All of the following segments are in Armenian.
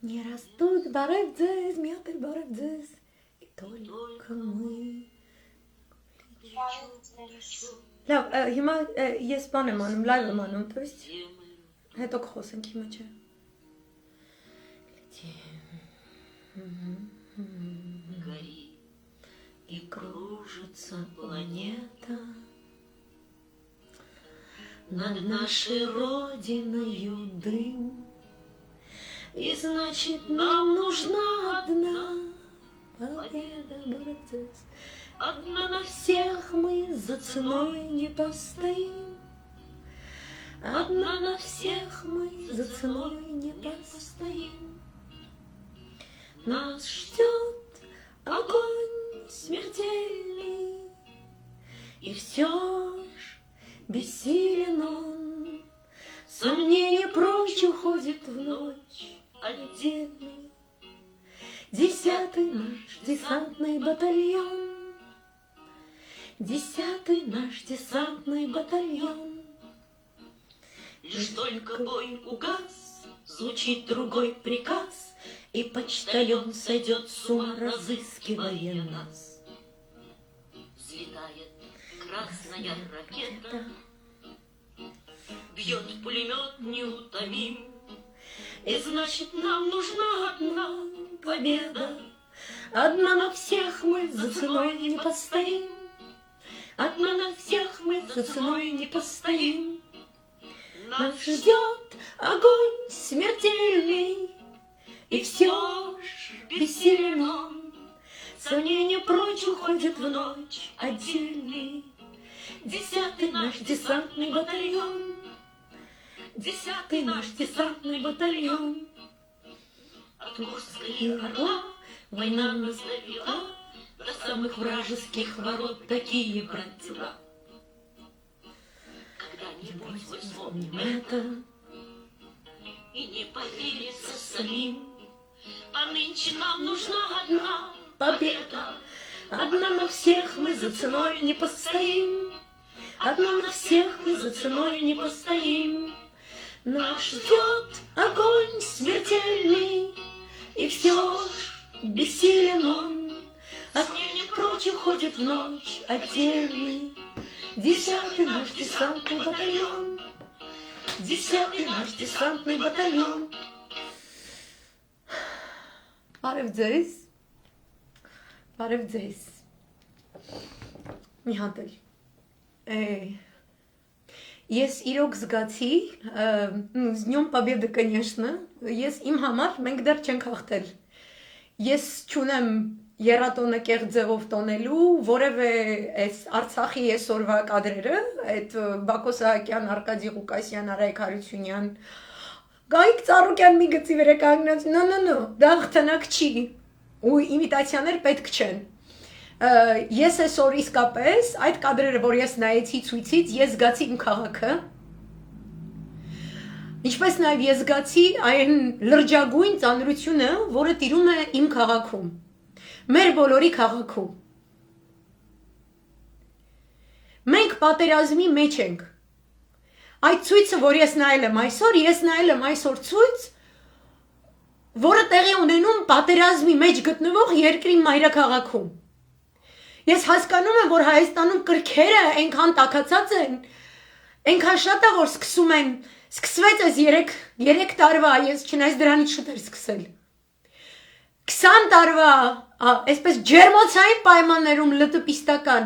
Не растут барабдзес, мятер барабдзес, и только мы. Լավ, հիմա ես բան եմ անում, լայվ եմ անում, то есть հետո կխոսենք հիմա չէ։ Гори и кружится планета над нашей родиною дым. И значит нам нужна одна победа, барабдзес. Одна на всех мы за ценой не постоим. Одна на всех мы за ценой не постоим. Нас ждет огонь смертельный, и все ж бессилен он. Сомнение прочь уходит в ночь отдельный. 10-й наш десантный батальон. 10-й наш десантный батальон. Лишь только бой угас, звучит другой приказ, и почтальон сойдет с ума, разыскивая нас. Взлетает красная ракета, бьет пулемет неутомим, и значит нам нужна одна победа. Одна на всех мы за ценой не постоим. Одна на всех мы за ценой не постоим. Нас ждет огонь смертельный, и все ж бессилен он. Сомнение прочь уходит в ночь отдельный. 10-й наш десантный батальон. 10-й наш десантный батальон. От Курска и Орла война нас довела до самых вражеских ворот, такие, брат, дела. Когда-нибудь мы вспомним это и не поверится самим. А нынче нам нужна одна победа. Одна на всех мы за ценой не постоим. Одна на всех мы за ценой не постоим. Нас ждет огонь смертельный, и все ж бессилен он. Сомнение прочь уходит в ночь отдельный. 10-й наш десантный батальон. 10-й наш десантный батальон. Բարև ձեզ, մի հատ էլ, ես իրոք զգացի, с Днем Победы, конечно, ես իմ համար մենք դեռ չենք հաղթել, ես չունեմ եռատոնը կեղծ ձևով տոնելու, որևէ այս Արցախի այսօրվա կադրերը, այդ Բակո Սահակյան, Արկադի Ղուկասյան, Արայք Հարությունյան, Գայիկ Ծառուկյան մի գծի վրա կանգնած, no, դա հաղթանակ չի, ու իմիտացիաներ պետք չեն, ես այսօր իսկապես, այդ կադրերը, որ ես նայեցի ցույցից, ես զգացի իմ քաղաքը, ինչպես նաև ես զգացի այն լրջագույն ծանրությունը, որը տիրում է իմ քաղաքում, մեր բոլորի քաղաքում, մենք պատերազմի մեջ ենք, այդ ցույցը, որ ես նայել եմ այսօր ցույց, որը տեղի ունենում պատերազմի մեջ գտնվող երկրի մայրաքաղաքում։ Ես հասկանում եմ, որ Հայաստանում կրքերը այնքան տաքացած են, այնքան շատ է, որ սկսվեց այս 3 տարվա, ես չնայած դրանից շուտ էր սկսել։ 20 տարվա, այսպես ջերմոցային պայմաններում լտպիստական,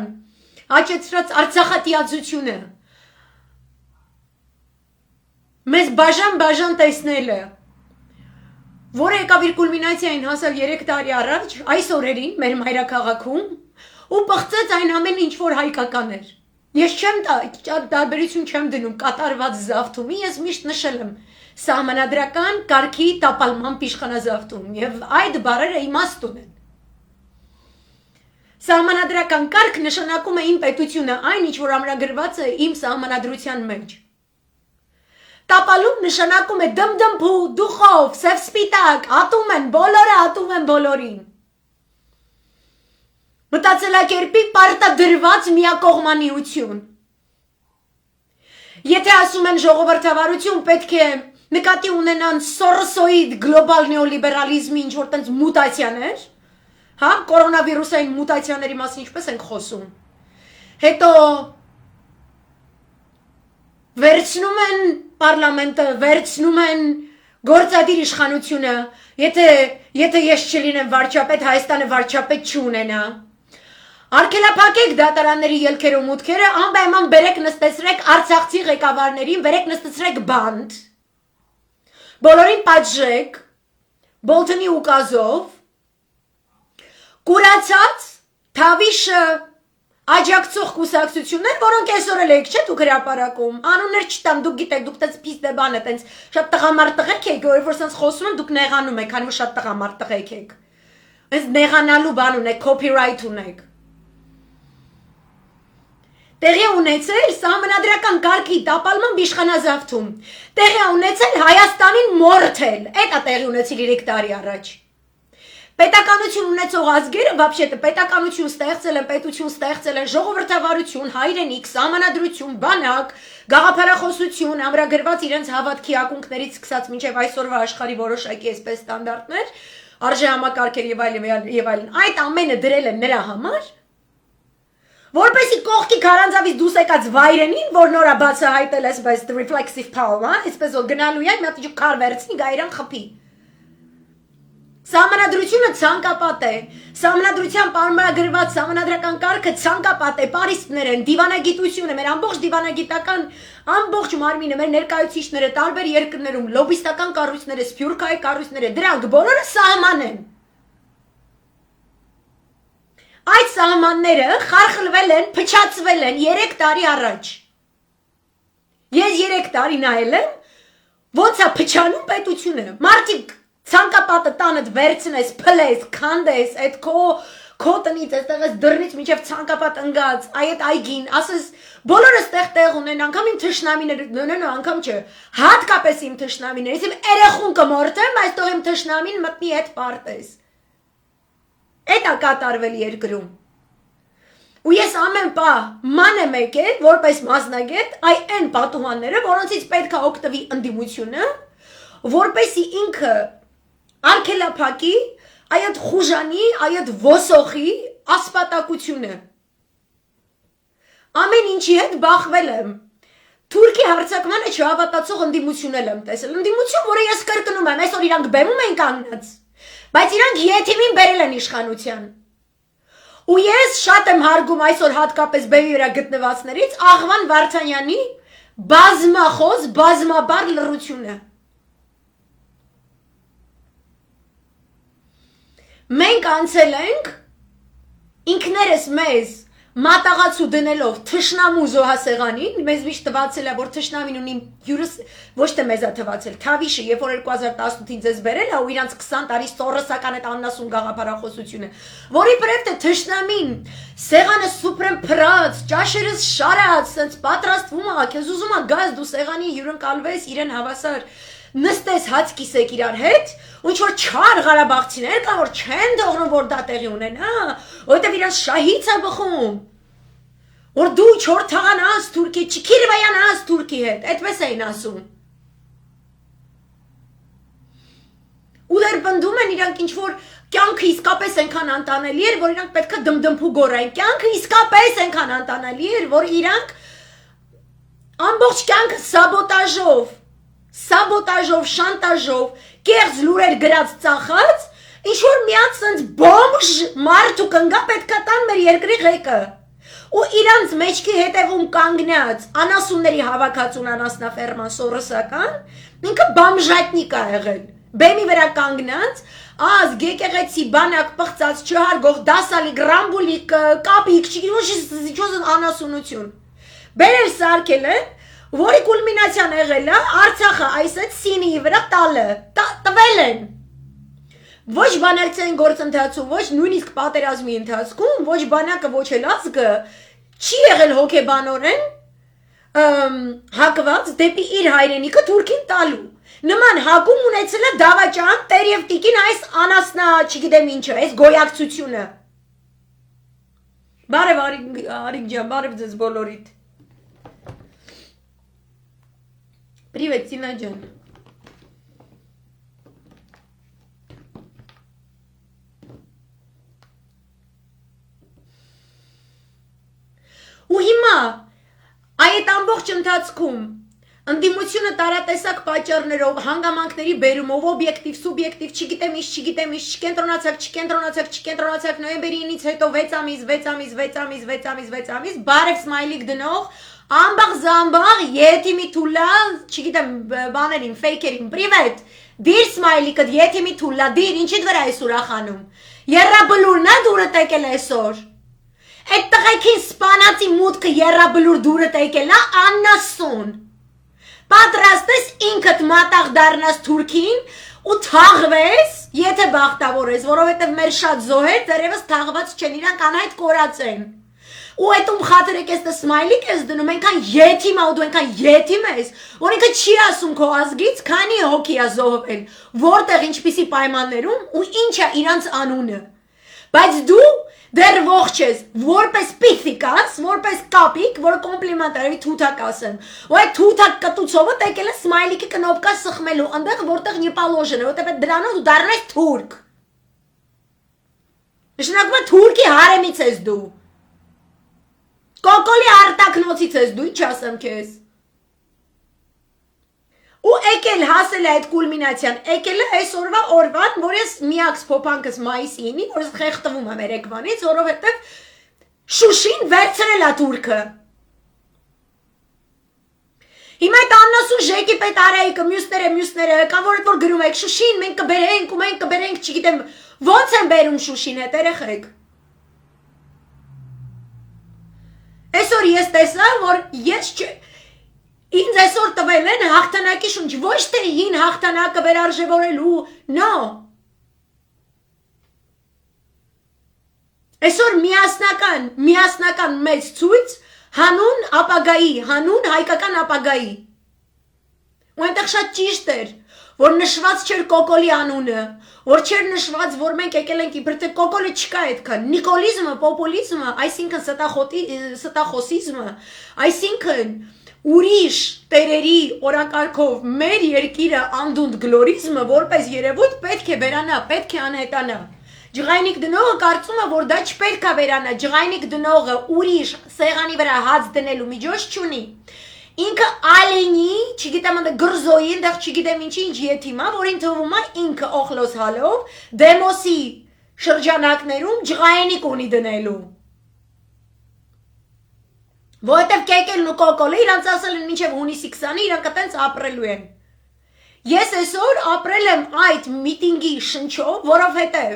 հաճեցրած Արցախատիացությունը, մեզ բաժան տեսնելը, որը եկավ իր կուլմինացիային հասավ 3 տարի առաջ, այս օրերին, մեր մայրաքաղաքում, ու պղծեց այն ամեն ինչ, որ հայկական էր։ Ես տարբերություն չեմ դնում կատարված զավթումի, ես միշտ նշել եմ սահմանադրական կարգի տապալման իշխանազավթում, և այդ բառերը իմաստ ունեն։ Սահմանադրական կարգ նշանակում է իմ պետությունը, այն ինչ, որ ամրագրված է իմ սահմանադրության մեջ։ Տապալում նշանակում է դմդմփու, դուխով, սև սպիտակ, ատում են, բոլորը ատում են բոլորին։ Մտածելակերպի պարտադրված միակողմանիություն։ Եթե ասում են ժողովրդավարություն, պետք է նկատի ունենան Սորոսոյի գլոբալ նեոլիբերալիզմի ինչ-որ տենց մուտացիաներ, հա, կորոնավիրուսային մուտացիաների մասին ինչպես ենք խոսում, հետո վերցնում են պարլամենտը, վերցնում են գործադիր իշխանությունը, եթե ես չլինեմ վարչապետ, Հայաստանը վարչապետ չունենա, արգելափակեք դատարանների ելքերը ու մուտքերը, անպայման բերեք նստեցրեք Արցախցի ղեկավարներին, բերեք նստեցրեք բանդ, բոլորին պատժեք, Բոլթոնի ուկազով, կուրացած, թավիշը աջակցող կուսակցություններ, որոնք այսօր էլ եք, չէ՞ դուք հրապարակում, անուններ չտամ, դուք գիտեք, դուք տենց պիստե բան է, տենց շատ տղամարդ տղեկ եք, որ սենց խոսում եմ, դուք նեղանում եք, քանի որ շատ տղամարդ տղեկ եք, այս նեղանալու բան ունեք, copyright ունեք, տեղի ունեցել սահմանադրական կարգի տապալման իշխանազավթում, տեղի ունեցել Հայաստանին մորթել, էդ է տեղի ունեցել 3 տարի առաջ, պետականություն ունեցող ազգերը, вообще-то պետականություն ստեղծել են, պետություն ստեղծել են, ժողովրդավարություն, հայրենիք, սահմանադրություն, բանակ, գաղափարախոսություն, ամրագրված իրենց հավատքի ակունքներից սկսած մինչև այսօրվա աշխարհի որոշակի այսպես ստանդարտներ, արժե համակարգեր եւ այլն, այդ ամենը դրել են նրա համար, որպեսի կողքի քարանձավից դուրս եկած վայրենին, որ նորա բացահայտել այսպես reflexive power, այսպես որ գնալու է, մի հատ իջու քար վերցնի, գա իրան խփի։ Սահմանադրությունը ցանկապատ է, սահմանադրության պայմանագրված սահմանադրական կարգը ցանկապատ է, պարիսպներ են, դիվանագիտությունը, մեր ամբողջ դիվանագիտական ամբողջ մարմինը, մեր ներկայացուցիչները տարբեր երկրներում, լոբիստական կառույցները, սփյուռքահայ կառույցները, դրանք բոլորը սահման են։ Այդ սահմանները խարխլվել են, փչացվել են 3 տարի առաջ։ Ես 3 տարի նայել եմ, ոնց է փչանում պետությունը։ Մարդիկ ցանկապատը տանդ վերցնես, փլես, քանդես, այդ քո տնից, այստեղից դռնից մինչև ցանկապատ ընկած, այդ այգին, ասես բոլորս տեղ ունեն, անգամ իմ թշնամիները, անգամ չէ, հատկապես իմ թշնամիներից, իմ երեխուն կմորթեմ, այստեղ իմ թշնամին մտնի հետ պարտես։ Այդ է կատարվել երկրում։ Ու ես ամեն պահ ման եմ եկել, որպես մասնագետ, այն պատուհանները, որոնցից պետք է օգտվի ընդդիմությունը, որպեսի ինքը արգելափակի այդ խուժանի, այդ ոսոխի ասպատակությունը։ Ամեն ինչի հետ բախվել եմ։ Թուրքի հարձակմանը չհավատացող ընդդիմություն եմ տեսել։ Ընդդիմություն, որը ես կրկնում եմ, այսօր իրանք բեմում են կանգնած, բայց իրանք եթիմին բերել են իշխանության։ Ու ես շատ եմ հարգում այսօր հատկապես բեմի վրա գտնվածներից Աղվան Վարդանյանի բազմախոս, բազմաբար լռությունը։ Մենք անցել ենք ինքներս մեզ մատաղացու դնելով թշնամու զոհասեղանին, մեզ միշտ թվացել է, որ թշնամին ունի յուրս ոչ թե մեզ է թվացել, Թավիշը, երբ որ 2018-ին ձեզ բերել է ու իրանց 20 տարի սորոսական այդ աննասուն գաղափարախոսությունը, որի պրև թե թշնամին սեղանը սուպրեմ փրած, ճաշերս շարած, սենց պատրաստվում է, քեզ ուզում է գազ դու սեղանի հյուրընկալվես, իրեն հավասար նստես հաց կիսեք իրար հետ, ու ինչ որ չար Ղարաբաղցիներ կա, որ չեն թողնում, որ դա տեղի ունենա, որովհետև իրանց շահից է բխում, որ դու չոր թաղանաս Թուրքի, չքիրվայանաս Թուրքի հետ, այդպես էին ասում։ Ու դեռ պնդում են իրանք ինչ որ կյանքը իսկապես այնքան անտանելի էր, որ իրանք պետք է դմդմփու գորային, կյանքը իսկապես այնքան անտանելի էր, որ իրանք ամբողջ կյանքը սաբոտաժով, շանտաժով, կեղծ լուրեր գրած ծախած, ինչ որ միած սենց բոմժ մարդու կնգա պետքա տան մեր երկրի ղեկը։ Ու իրանց մեջքի հետևում կանգնած անասունների հավաքածուն անասնաֆերման Սորոսական, ինքը բամժատնիկ է եղել։ Բեմի վրա կանգնած, ազգ եկեղեցի բանակ պղծած չհարգող դասալիկ, ռամբուլիկ, կապիկ, չգիտեմ անասունություն։ Բերել սարքել են, որի կուլմինացիան եղել է Արցախը այս այդ Սինիի վրա տալը, տվել են։ Ոչ բանակցային գործընթացում, ոչ նույնիսկ պատերազմի ընթացքում, ոչ բանակը, ոչ էլ ազգը չի եղել հոգեբանորեն հակված դեպի իր հայրենիքը Թուրքին տալու։ Նման հակում ունեցել է Դավաճան, Տերև տիկին այս անասնա, չգիտեմ ինչը, այս գոյակցությունը։ Բարև Արիկ ջան, բարև ձեզ բոլորիդ։ Привет, Тина Джан. Ու հիմա այդ ամբողջ ընթացքում ընդդիմությունը տարատեսակ պատճառներով, հանգամանքների բերումով, օբյեկտիվ, սուբյեկտիվ, չգիտեմ ինչ, չկենտրոնացակ, նոյեմբերի 9-ից հետո 6 ամիս, բարև սմայլիկ դնող, ամբաղ զամբաղ, եթիմի թուլա, չգիտեմ, բաներին, ֆեյքերին, պրիվետ, դիր սմայլիկը, եթիմի թուլա, դիր, ինչիդ վրա ես ուրախանում, երրաբլուրն է դուրը տեկել այսօր, այդ տղայքին սպանացի մուտքը երրաբլուր դուրը տեկել է, աննասուն, պատրաստ ես ինքդ մատաղ դառնաս Թուրքին ու թաղվես, եթե բախտավոր ես, որովհետև մեր շատ զոհեր դեռևս թաղված չեն, իրանք անհայտ կորած են։ Ու այդում խաթրեք ես սմայլիկ ես դնում, այնքան եթիմ ա ու դու այնքան եթիմ ես, որ ինքը չի ասում քո ազգից, քանի հոգի ա զոհվել, որտեղ ինչպիսի պայմաններում ու ինչ ա իրանց անունը։ Բայց դու դեռ ողջ ես, որպես պիթիկ ես, որպես կապիկ, որ կոմպլիմենտ արևի թութակ ասեմ։ Ու այդ թութակ կտուցովը տեկել է սմայլիկի կնոպկա սխմելու, այնտեղ որտեղ նիպալոժն է, որտեղ դրանով դու դառնես թուրք։ Նշանակում է թուրքի հարեմից ես դու։ Կոկոլի արտակնոցից ես դու, ինչ ասեմ քեզ։ Ու եկել հասել է այդ կուլմինացիան, եկել է այսօրվա օրվան, որ ես միակ սփոփանքս մայիսի 9-ին, որ ես խեղդվում եմ երեկվանից, որովհետև Շուշին վերցրել է թուրքը։ Հիմա այդ աննասուն ժեկի պետ Արայիկը, մյուսները, կամ որ գրում եք Շուշին, մենք կբերենք, չգիտեմ, ոնց են բերում Շուշին հետ երեխեք։ Այսօր ես տեսա, որ ես ինձ այսօր տվել են հաղթանակի շունչ, ոչ թե հին հաղթանակը վերարժևորելու, no։ Այսօր միասնական մեծ ցույց հանուն ապագայի, հանուն հայկական ապագայի։ Ու այնտեղ շատ ճիշտ էր, որ նշված չէր Կոկոլի անունը, որ չէր նշված, որ մենք եկել ենք իբր թե Կոկոլը չկա այդքան, նիկոլիզմը, պոպուլիզմը, այսինքն ստախոսիզմը, այսինքն ուրիշ տերերի օրակարգով մեր երկիրը անդունդ գլորիզմը որպես երևույթ պետք է վերանա, պետք է անհետանա։ Ջղայնիկ դնողը կարծում է, որ դա չպետք է վերանա, ջղայնիկ դնողը ուրիշ սեղանի վրա հաց դնելու միջոց չունի։ Ինքը ալենի, չգիտեմ գրզոյի, այնտեղ չգիտեմ ինչ եթիմա, որին թվում է ինքը օխլոս հալով դեմոսի շրջանակներում ջղայնիկ ունի դնելու։ Որովհետև կեկելն ու կոկոլը իրանց ասել են մինչև հունիսի 20-ը իրանք այտենց ապրելու են։ Ես այսօր ապրել եմ այդ միտինգի շնչով, որովհետև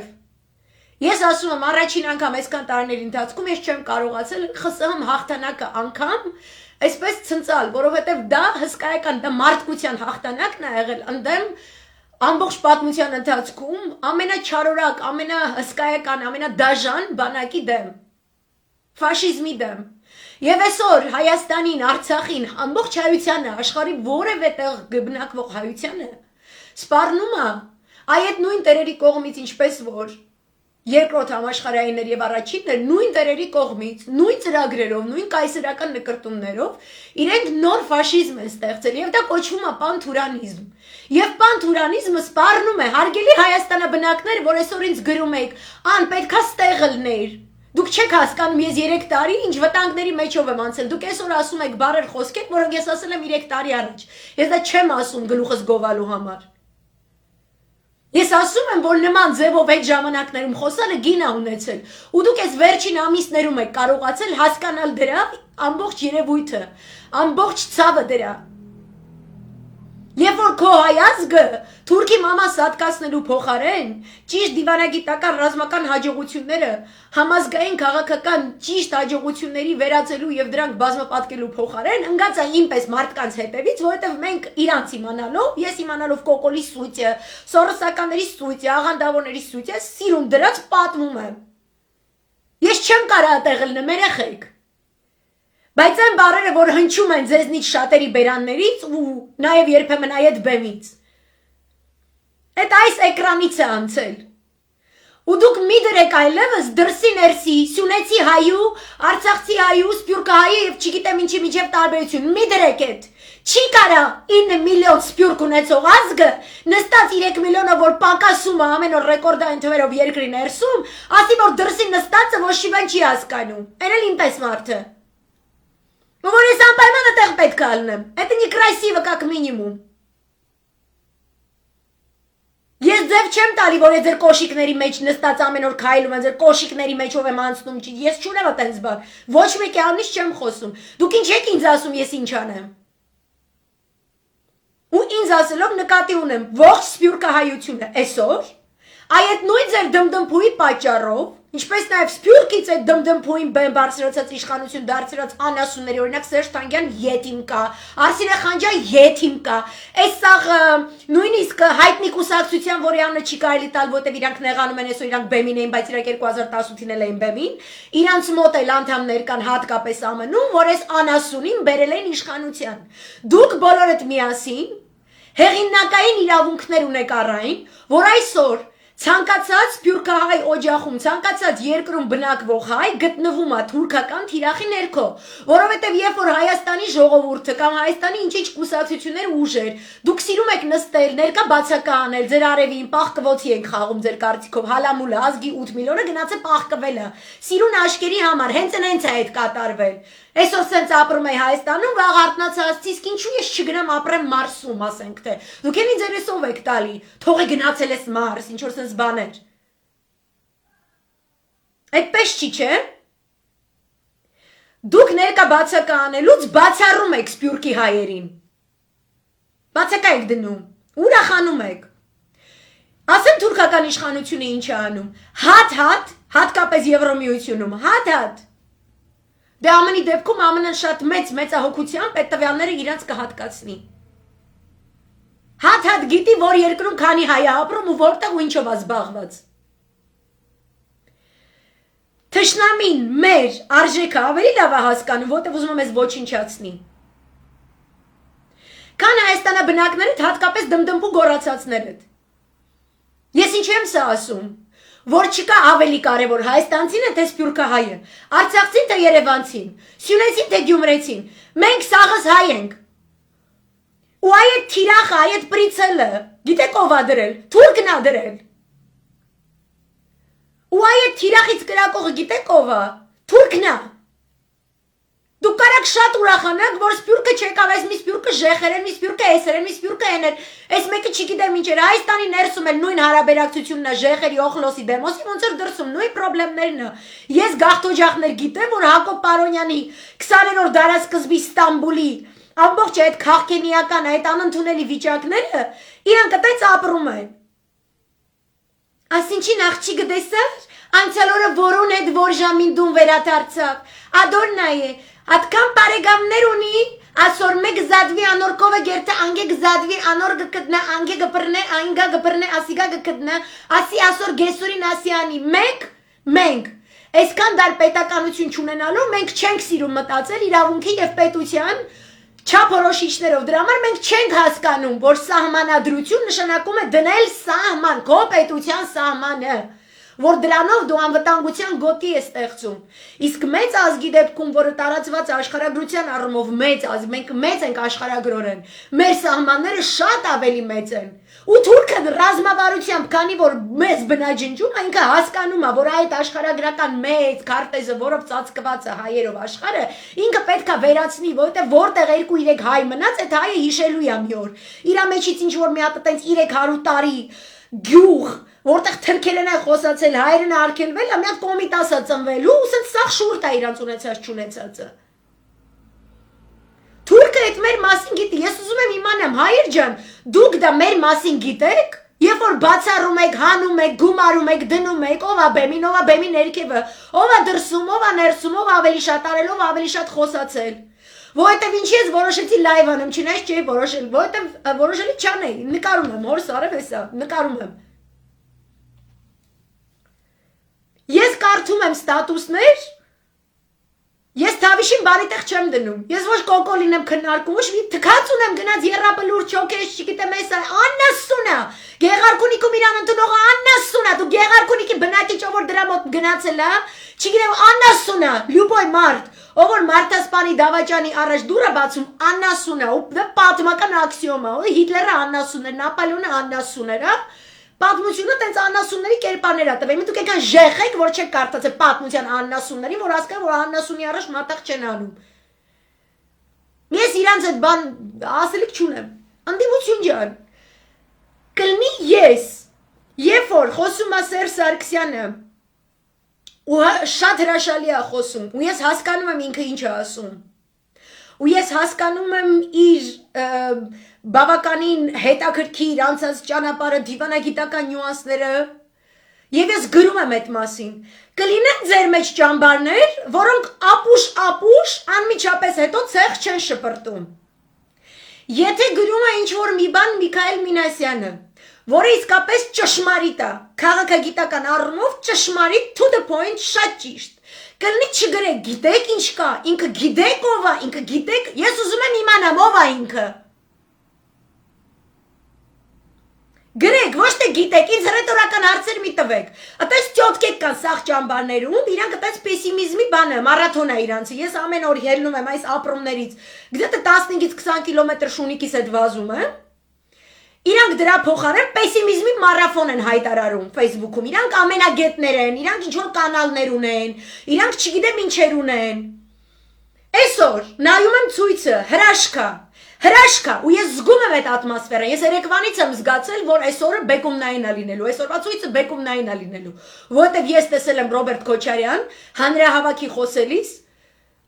ես ասում եմ առաջին անգամ այսքան տարիների ընթացքում ես չեմ կարողացել ԽՍՀՄ հաղթանակը անգամ այսպես ցնցալ, որովհետև դա հսկայական, դա մարդկության հաղթանակն է եղել ընդդեմ ամբողջ պատմության ընթացքում ամենաչարորակ, ամենահսկայական, ամենադաժան բանակի դեմ, ֆաշիզմի դեմ։ Եվ այսօր Հայաստանին, Արցախին, ամբողջ հայությանը, աշխարհի որևէ տեղ բնակվող հայությանը սպառնում է այդ նույն տերերի կողմից, ինչպես որ երկրորդ համաշխարհայիններ եւ առաջիններ նույն տերերի կողմից, նույն ծրագրերով, նույն կայսերական նկրտումներով իրենք նոր ֆաշիզմ են ստեղծել եւ դա կոչվում է պանթուրանիզմ։ Եվ պանթուրանիզմը սպառնում է հարգելի հայաստանաբնակներ, որ այսօր ինձ գրում եք, ան պետքա ստեղ լներ։ Դուք չեք հասկանում, ես 3 տարի ինչ վտանգների մեջով եմ անցել։ Դուք այսօր ասում եք բարեր խոսքեր, որոնք ես ասել եմ 3 տարի առաջ։ Ես դա չեմ ասում գլուխս գովալու համար։ Ես ասում եմ, որ նման ձևով այդ ժամանակներում խոսալը գին է ունեցել։ Ու դուք այս վերջին ամիսներում եք կարողացել հասկանալ դրա ամբողջ երևույթը, ամբողջ ցավը դրա։ Երբ որ քո հայազգը թուրքի մամաս հատկացնելու փոխարեն ճիշտ դիվանագիտական ռազմական հաջողությունները համազգային քաղաքական ճիշտ հաջողությունների վերածելու եւ դրանք բազմապատկելու փոխարեն ընկած է ինպես մարդկանց հետևից, որովհետեւ մենք իրանց իմանալով, ես իմանալով կոկոլի սույցը, սորոսականների սույցը, աղանդավորների սույցը, սիրուն դրած պատմում եմ։ Ես չեմ կարող այդտեղ լնեմ երեխեք։ Բայց այն բառերը, որ հնչում են ձեզնից շատերի բերաններից ու նաև երբեմն այդ բեմից։ Այդ այս էկրանից է անցել։ Ու դուք մի դրեք այլևս դրսի ներսի, սյունեցի հայու, արցախցի հայու, սփյուռքահայի եւ չգիտեմ ինչի միջև տարբերություն, մի դրեք այդ։ Չի կարա 9 միլիոն սփյուռք ունեցող ազգը նստած 3 միլիոնը, որ պակասում է ամեն օր ռեկորդային թվերով երկրի ներսում, ասի որ դրսի նստածը ոչ մի բան չի հասկանում։ Այն էլ ինպես մարդը։ պետք է ալնեմ։ Это некрасиво как минимум։ Ես ձև չեմ տալի, որ ձեր կոշիկների մեջ նստած ամեն օր քայլում եմ, ձեր կոշիկների մեջով եմ անցնում, ես չունեմ այդպես բան։ Ոչ մեկի անունից չեմ խոսում։ Դուք ինչ եք ինձ ասում, ես ինչ անեմ։ Ու ինձ ասելով նկատի ունեմ ողջ սփյուռքահայությունը այսօր այդ նույն ձեր դմդմփուի պատճառով, ինչպես նաև սփյուռքից այդ դմդմփուին բեմ բարձրացած իշխանություն դարձրած անասունների, օրինակ Սերժ Թանգյան յետիմ կա, Արսինե Խանջյան յետիմ կա, այս սաղ նույնիսկ հայտնի կուսակցության, որի անունը չի կարելի տալ, որտեղ իրանք նեղանում են, այսօր իրանք բեմին էին, բայց իրանք 2018-ին էլ էին բեմին, իրանց մոտ էլ անդամներ կան հատկապես ԱՄՆ-ում, որ այս անասունին բերել են իշխանության։ Դուք բոլորդ միասին հեղինակային իրավունքներ ունեք առայն, որ այսօր ցանկացած սփյուռքահայ օջախում, ցանկացած երկրում բնակվող հայ գտնվում է թուրքական թիրախի ներքո, որովհետև երբ որ Հայաստանի ժողովուրդը կամ Հայաստանի ինչ-ինչ կուսակցություններ ուժեր, դուք սիրում եք նստել, ներկա բացակայել, ձեր արևին պահկվոցի եք խաղում ձեր կարծիքով, հալամուլը ազգի 8 միլիոնը գնացել պահկվել է, սիրուն աշկերի համար, հենց է այդ կատարվել։ Այսօր սենց ապրում է Հայաստանում, վաղ արթնացած, իսկ ինչու ես չգնամ ապրեմ Մարսում, ասենք թե։ Դուք էլ ինձ երեսով եք տալի, թող է գնացել ես Մարս, ինչ որ սենց բաներ։ Այդպես չի, չէ։ Դուք ներկա բացականելուց բացառում եք սփյուռքի հայերին։ Բացակա եք դնում, ուրախանում եք։ Ասեմ թուրքական իշխանությունը ինչ է անում։ Հատ-հատ, հատկապես Եվրոմիությունում, հատ-հատ։ Դե ամենի դեպքում ամենը շատ մեծահոգությամբ այդ տվյալները իրանց կհատկացնի։ Հատ-հատ գիտի, որ երկրում քանի հայ է ապրում ու որտեղ ու ինչով է զբաղված։ Թշնամին մեր արժեքը ավելի լավ է հասկանում, որտեղ ուզում է մեզ ոչնչացնի։ Քան հայաստանաբնակներդ հատկապես դմդմփու գոռացածներդ։ Ես ինչ եմ սա ասում, որ չկա ավելի կարևոր հայաստանցին է թե սփյուռքահայը, արցախցին թե երևանցին, սյունեցին թե գյումրեցին, մենք սաղս հայ ենք։ Ու այդ թիրախը, այդ պրիցելը, գիտեք ով ա դրել, թուրքն ա դրել։ Ու այդ թիրախից կրակողը գիտեք ով ա, թուրքն ա։ Դուք կարաք շատ ուրախանաք, որ սփյուռքը չեկավ, այս մի սփյուռքը ժեխեր են, մի սփյուռքը էսեր են, մի սփյուռքը են են, այս մեկը չգիտեմ ինչ էր, Հայաստանի ներսում էլ նույն հարաբերակցությունն է ժեխերի, օխլոսի, դեմոսի, ոնց որ դրսում նույն պրոբլեմներն է։ Ես գաղթօջախներ գիտեմ, որ Հակոբ Պարոնյանի 20-րդ դարասկզբի Ստամբուլի ամբողջ այդ քաղաքենիական, այդ անընդունելի վիճակները իրանք այդպես ապրում են։ Ասինչին աղջիկը տեսար, անցյալ օրը որուն հետ որ ժամին դուն վերադարձավ, ադորնայ է, Ատքան բարեկամներ ունի, այսօր մեկ զադվի անորկովը գերտը անգե գզադվի անոր գկտնա, անգե գպրնե, անգա գպրնե, ասիգա գկտնա, ասի այսօր գեսուրին ասյանի, մենք, այսքան դար պետականություն չունենալու, մենք չենք սիրում մտածել իրավունքի և պետության չափորոշիչներով, դրա համար մենք չենք հասկանում, որ սահմանադրություն նշանակում է դնել սահման, քո պետության սահմանը, որ դրանով դու անվտանգության գոտի է ստեղծում։ Իսկ մեծ ազգի դեպքում, որը տարածված աշխարհագրության առումով մեծ ազգ, մենք մեծ ենք աշխարհագրորեն, մեր սահմանները շատ ավելի մեծ են։ Ու թուրքը ռազմավարությամբ, քանի որ մեզ բնաջնջում է, ինքը հասկանում է, որ այդ աշխարհագրական մեծ քարտեզը, որով ծածկված է հայերով աշխարհը, ինքը պետք է վերացնի, որովհետև որտեղ 2-3 հայ մնաց, այդ հայը հիշելու է մի օր։ Իր մեջից ինչ որ մի հատ այտենց 300 տարի գյուղ, որտեղ թրքել են խոսացել, հայերն արգելվել, մի հատ կոմիտաս է ծնվելու, ու սենց սաղ շուրտ է իրանց ունեցած չունեցածը։ Թուրքը այդ մեր մասին գիտի, ես ուզում եմ իմանամ, հայեր ջան, դուք դա մեր մասին գիտեք, երբ որ բացառում եք, հանում եք, գումարում եք, դնում եք, ով է բեմի ներքևը, ով է դրսում, ով է ներսում, ով ավելի շատ արել, ով ավելի շատ խոսացել։ Որովհետև ինչի ես որոշեցի լայվ անեմ, չնայած չէի որոշել, որովհետև որոշելի չանեի, նկարում եմ, հորս արև հեսա, նկարում եմ։ Ես կարդում եմ ստատուսներ, ես թավիշին բարի տեղ չեմ դնում, ես ոչ կոկոլին եմ քննարկում, ոչ մի թքած ունեմ գնաց երապլուր չոքես, չգիտեմ ես աննասուն է, Գեղարքունիքում իրան ընդունողը աննասուն է, դու Գեղարքունիքի բնակիչ ով որ դրա մոտ գնացել է, չգիտեմ աննասուն է, լյուբոյ մարդ, ով որ մարդասպանի դավաճանի առաջ դուռը բացում աննասուն է, ու պատմական աքսիոմ է, Հիտլերը աննասուն էր, Նապոլեոնը աննասուն էր, Պատմությունը տենց աննասունների կերպարներ է տվել, դուք եկան ժեխեք, որ չեք կարդացել պատմության աննասուններին, որ հասկան, որ աննասունի առաջ մատաղ չեն անում։ Ես իրանց այդ բան ասելիք չունեմ։ Անդիմություն ջան։ Կլինի ես, երբ որ խոսում է Սերժ Սարգսյանը, ու շատ հրաշալի է խոսում, ու ես հասկանում եմ ինքը ինչ է ասում։ Ու ես հասկանում եմ իր բավականին հետաքրքիր անցած ճանապարհը, դիվանագիտական նյուանսները, եւ ես գրում եմ այդ մասին։ Կլինեն ձեր մեջ ճամբարներ, որոնք ապուշ անմիջապես հետո ցեղ չեն շպրտում։ Եթե գրում է ինչ-որ մի բան Միքայել Մինասյանը, որը իսկապես ճշմարիտ է, քաղաքագիտական առումով ճշմարիտ, to the point, շատ ճիշտ։ Կլինի չգրեք, գիտեք ինչ կա, ինքը գիտեք ով է, ինքը գիտեք, ես ուզում եմ իմանամ ով է ինքը։ Գրեք, ոչ թե գիտեք, ինձ ռետորական հարցեր մի տվեք։ Այդպես ճոտկեք կան սաղ ճամբարներում, իրանք այդպես պեսիմիզմի բանը, մարաթոն է իրանցը։ Ես ամեն օր ելնում եմ այս ապրումներից։ Գիտեք 15-ից 20 կիլոմետր շունիկից հետ վազում եմ։ Իրանք դրա փոխարեն պեսիմիզմի մարաթոն են հայտարարում Facebook-ում։ Իրանք ամենագետներ են, իրանք ինչ-որ կանալներ ունեն, իրանք չգիտեմ ինչեր ունեն։ Այսօր նայում եմ ցույցը, հրաշքա, ու ես զգում եմ այդ ատմոսֆերան։ Ես երեկվանից եմ զգացել, որ այսօրը բեկումնային է լինելու, այսօրվա ցույցը բեկումնային է լինելու, որովհետև ես տեսել եմ Ռոբերտ Քոչարյան հանրահավաքի խոսելիս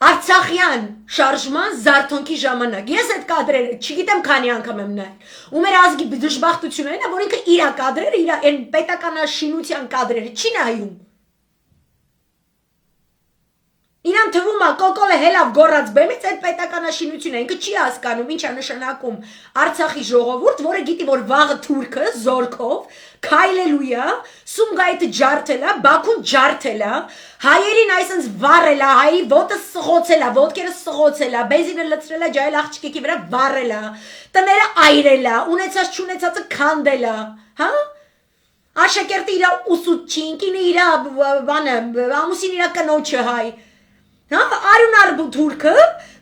Արցախյան շարժման զարթոնքի ժամանակ։ Ես այդ կադրերը չգիտեմ քանի անգամ եմ նայել։ Ու մեր ազգի դժբախտությունն է, որ ինքը իր կադրերը, իր այն պետականաշինության կադրերը չի նայում։ Իրան թվում է կոկոլը հելավ գոռած բեմից այդ պետականաշինությունը ինքը չի հասկանում ինչ է նշանակում Արցախի ժողովուրդ, որը գիտի որ վաղը թուրքը զորքով քայլելու է, Սումգայիթը ջարդել է, Բաքուն ջարդել է, հայերին այսպես վառել է, հայերի ոտը սղոցել է, ոտքերը սղոցել է, բենզինը լցրել է ջայել աղջիկի վրա վառել է, տները այրել է, ունեցած չունեցածը քանդել է, հա? Աշակերտը իր ուսուցչի, ինքինը իր բանը, ամուսին իր կնոջը հայ Հա, արյունարբու թուրքը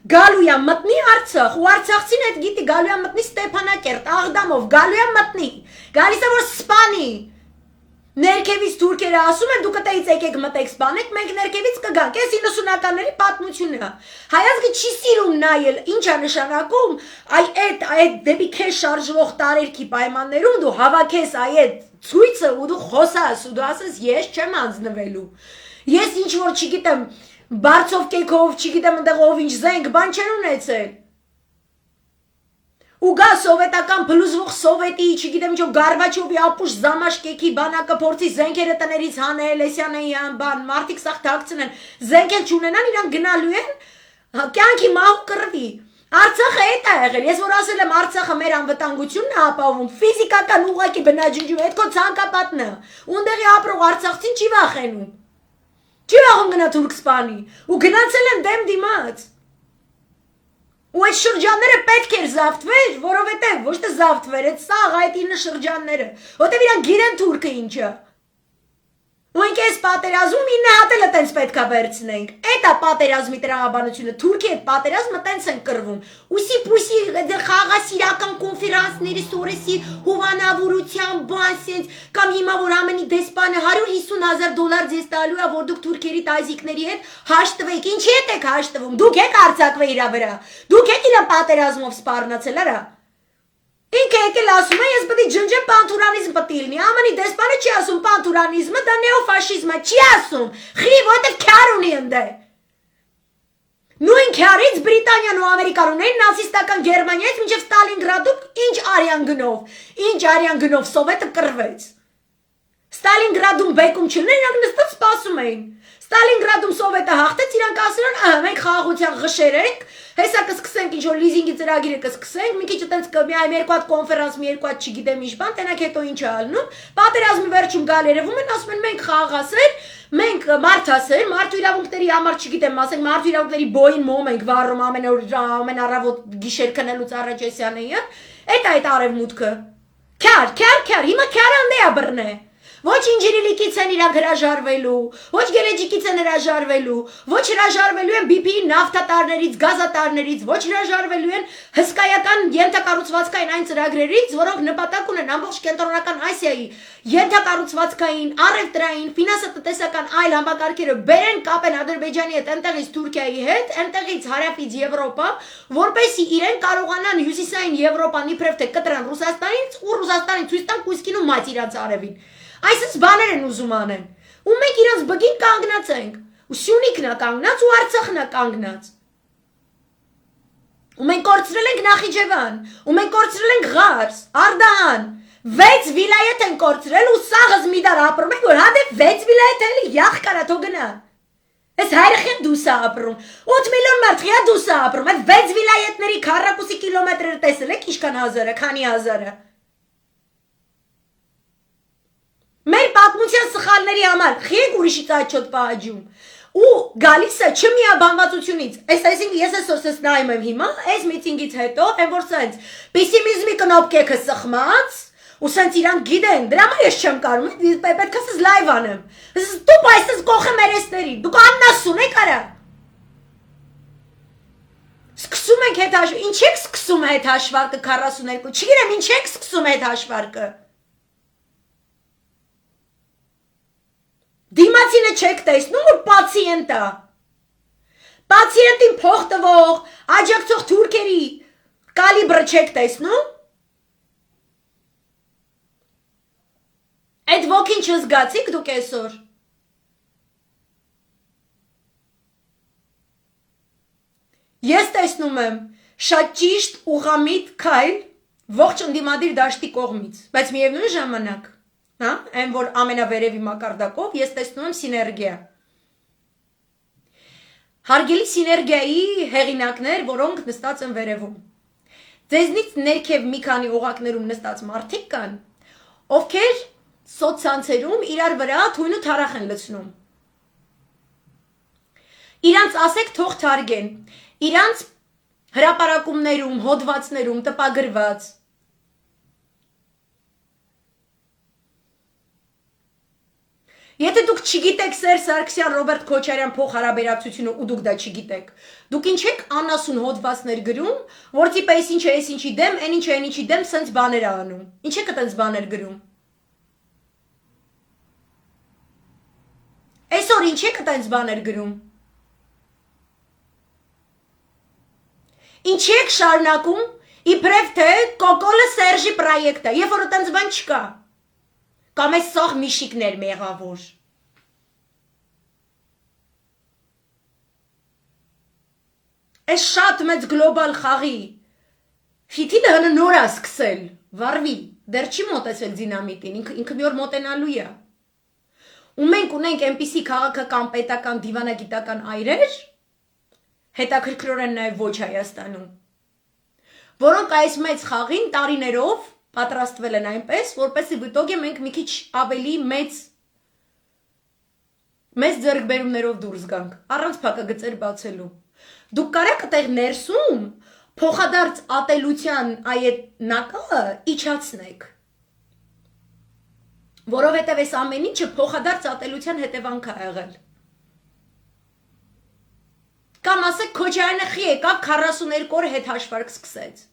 գալու է մտնի Արցախ, ու Արցախցին այդ գիտի գալու է մտնի Ստեփանակերտ, Աղդամով, գալու է մտնի, գալիս է որ սպանի, ներքևից թուրքերը ասում են, դուք այդից եկեք մտեք սպանեք, մենք ներքևից կգանք, այս 90-ականների պատմությունն է, հայազգը չի սիրում նայել, ինչ է նշանակում, այդ դեպի քեզ շարժվող տարերքի պայմաններում դու հավաքես այդ ցույցը ու դու խոսաս, ու դու ասես ես չեմ անձնվելու, ես ինչ որ չգիտեմ Բարձով կեքով, չգիտեմ ընդեղ ով ինչ զենք, բան չեն ունեցել։ Ու գա սովետական փլուզվող սովետի, չգիտեմ ինչ Գարբաչովի ապուշ զամաշկեքի բանակը փորձի զենքերը տներից հանել, Էսյանեյան բան, մարդիկ սաղ թաքցնեն, զենք էլ չունենան, իրանք գնալու են, կյանքի մահու կռվի։ Արցախը էդ է եղել, ես որ ասել եմ Արցախը մեր անվտանգությունն է ապահովում, ֆիզիկական ուղղակի բնաջնջում, այդ քո ցանկապատն է, ունդեղի ապրող արցախցին չի վախենում։ Չի աղում գնա թուրք սպանի, ու գնացել են դեմ դիմաց։ Ու այդ շրջանները պետք էր զավթվեր, որովհետև ոչ թե զավթվեր, այդ սաղ այդ 9 շրջանները, որովհետև իրանք գիրեն թուրքը ինչը։ Ու ինք այս պատերազմում 9 հատ էլ տենց պետքա վերցնենք։ Այդ է պատերազմի տրամաբանությունը, Թուրքիա այդ պատերազմը տենց են կռվում։ Ուսի պուսի խաղաղասիրական կոնֆերանսների սորեսի հովանավորության բան սենց կամ հիմա որ ամենի դեսպանը $150,000 ձեզ տալու է, որ դուք թուրքերի տազիկների հետ հաշտվեք։ Ինչի հետ եք հաշտվում։ Դուք եք արձակվել իր վրա։ Դուք եք իր պատերազմով սպառնացել, արա։ Ինքը եկել ասում է, ես պետք է ջնջեմ պանթուրանիզմ պետք է լինի, ամենի դեսպանը չի ասում պանթուրանիզմը, դա նեոֆաշիզմ է, չի ասում, խի, որտև քյար ունի ընդե։ Նույն քյարից Բրիտանիան ու Ամերիկան ունեն նացիստական Գերմանիայից մինչև Ստալինգրադում ինչ արյան գնով սովետը կռվեց։ Ստալինգրադում բեկում չլներ, իրանք նստած սպասում էին։ Ստալինգրադում սովետը հաղթեց, իրանք ասել են, ահա մենք խաղաղության ղշեր ենք, հեսա կսկսենք ինչ-որ լիզինգի ծրագիրը կսկսենք, մի քիչ այտենց մի երկու հատ կոնֆերանս, մի երկու հատ չգիտեմ ինչ բան, տենակ հետո ինչ է ալնում, պատերազմի վերջում գալ երևում են, ասում են մենք խաղաղասեր, մենք մարդասեր, մարդու իրավունքների համար չգիտեմ, ասենք մարդու իրավունքների բոյին մոմ ենք վառում ամեն առավոտ գիշեր քնելուց առաջ Էսյանեյան, այդ արևմուտքը։ Քյար, հիմա քյարը անդե է բռնե։ Ոչ ինջիրիլիկից են իրանք հրաժարվելու, ոչ գելեջիկից են հրաժարվելու, ոչ հրաժարվելու են BP-ի նավթատարներից, գազատարներից, ոչ հրաժարվելու են հսկայական ենթակառուցվածքային այն ծրագրերից, որոնք նպատակ ունեն ամբողջ կենտրոնական Ասիայի ենթակառուցվածքային, առևտրային, ֆինանսատնտեսական այլ համակարգերը բերեն կապեն Ադրբեջանի հետ, այնտեղից Թուրքիայի հետ, այնտեղից հարավից Եվրոպա, որպեսզի իրեն կարողանան հյուսիսային Եվրոպան իբրև թե կտրան Ռուսաստանից ու Ռուսաստանից ցույց տան կույսկին ու մայց իրանց արևին։ Այսպես բաներ են ուզում անեն։ Ու մենք իրանց բգին կանգնած ենք։ Ու Սյունիքն է կանգնած ու Արցախն է կանգնած։ Ու մենք կորցրել ենք Նախիջևան, ու մենք կորցրել ենք Ղարս, Արդահան, 6 վիլայեթ են կորցրել ու սաղыз մի դար ապրում ենք, որ հանդեպ 6 վիլայեթ էլի յախ կարա թող գնա։ Այս հայրխեն դուսա ապրում։ 8 միլիոն մարդ խիա դուսա ապրում։ Այդ 6 վիլայեթների քառակուսի կիլոմետրերը տեսել եք ինչքան հազար է, քանի հազար է։ Մեր պատմության սխալների համար խիեք ուրիշից աչոտ պահաջում ու գալիս է չմիաբանվածությունից։ Այսինքն ես այսօր սես նայում եմ հիմա, այս միտինգից հետո, այն որ սենց պեսիմիզմի կնոպկեքը սխմած ու սենց իրանք գիտեն, դրա համար ես չեմ կարում, պետք է սես լայվ անեմ։ Դուք այսպես կողը մերեսների, դուք աննասուն եք արա։ Սկսում ենք հետ հաշվարկը, ինչ եք սկսում հետ հաշվարկը 42, չգիտեմ ինչ եք սկսում հետ հաշվարկը։ Դիմացինը չեք տեսնում, որ պացիենտ է։ Պացիենտին փող տվող, աջակցող թուրքերի կալիբրը չեք տեսնում։ Այդ ոգին չզգացիք դուք այսօր։ Ես տեսնում եմ շատ ճիշտ ուղղամիտ քայլ ողջ ընդդիմադիր դաշտի կողմից, բայց միևնույն ժամանակ հա, այն որ ամենավերևի մակարդակով ես տեսնում եմ սիներգիա։ Հարգելի սիներգիայի հեղինակներ, որոնք նստած են վերևում։ Ձեզնից ներքև մի քանի օղակներում նստած մարդիկ կան, ովքեր սոցցանցերում իրար վրա թույն ու թարախ են լցնում։ Իրանց ասեք թող թարգեն, իրանց հրապարակումներում, հոդվածներում տպագրված Եթե դուք չգիտեք Սերժ Սարգսյան, Ռոբերտ Քոչարյան փոխհարաբերակցությունը ու դուք դա չգիտեք, դուք ինչ եք անասուն հոդվածներ գրում, որ տիպը էս ինչ է, էս ինչի դեմ, այն ինչ է, այն ինչի դեմ, սենց բաներ անում։ Ինչ եք այդպես բաներ գրում։ Այսօր ինչ եք այդպես բաներ գրում։ Ինչ եք շարունակում, իբրև թե Կոկոլը Սերժի պրոյեկտ է, երբ որ այդպես բան չկա։ Կամ այս սաղ միշիկներ մեղավոր։ Այս շատ մեծ գլոբալ խաղի ֆիթիլը հնը նոր է սկսել, վարվի, դեռ չի մոտեցել դինամիտին, ինքը մի օր մոտենալու է։ Ու մենք ունենք այնպիսի քաղաքական, պետական, դիվանագիտական այրեր, հետաքրքրորեն նաև ոչ Հայաստանում, որոնք այս մեծ խաղին տարիներով պատրաստվել են այնպես, որպեսզի վտոգե մենք մի քիչ ավելի մեծ ձեռքբերումներով դուրս գանք, առանց փակագծեր բացելու։ Դուք կարաք այդտեղ ներսում փոխադարձ ատելության այդ նակը իջացնեք, որովհետև այս ամեն ինչը փոխադարձ ատելության հետևանք է եղել։ Կամ ասեք Քոչարյանը խի եկավ 42 օր հետ հաշվարկ սկսեց։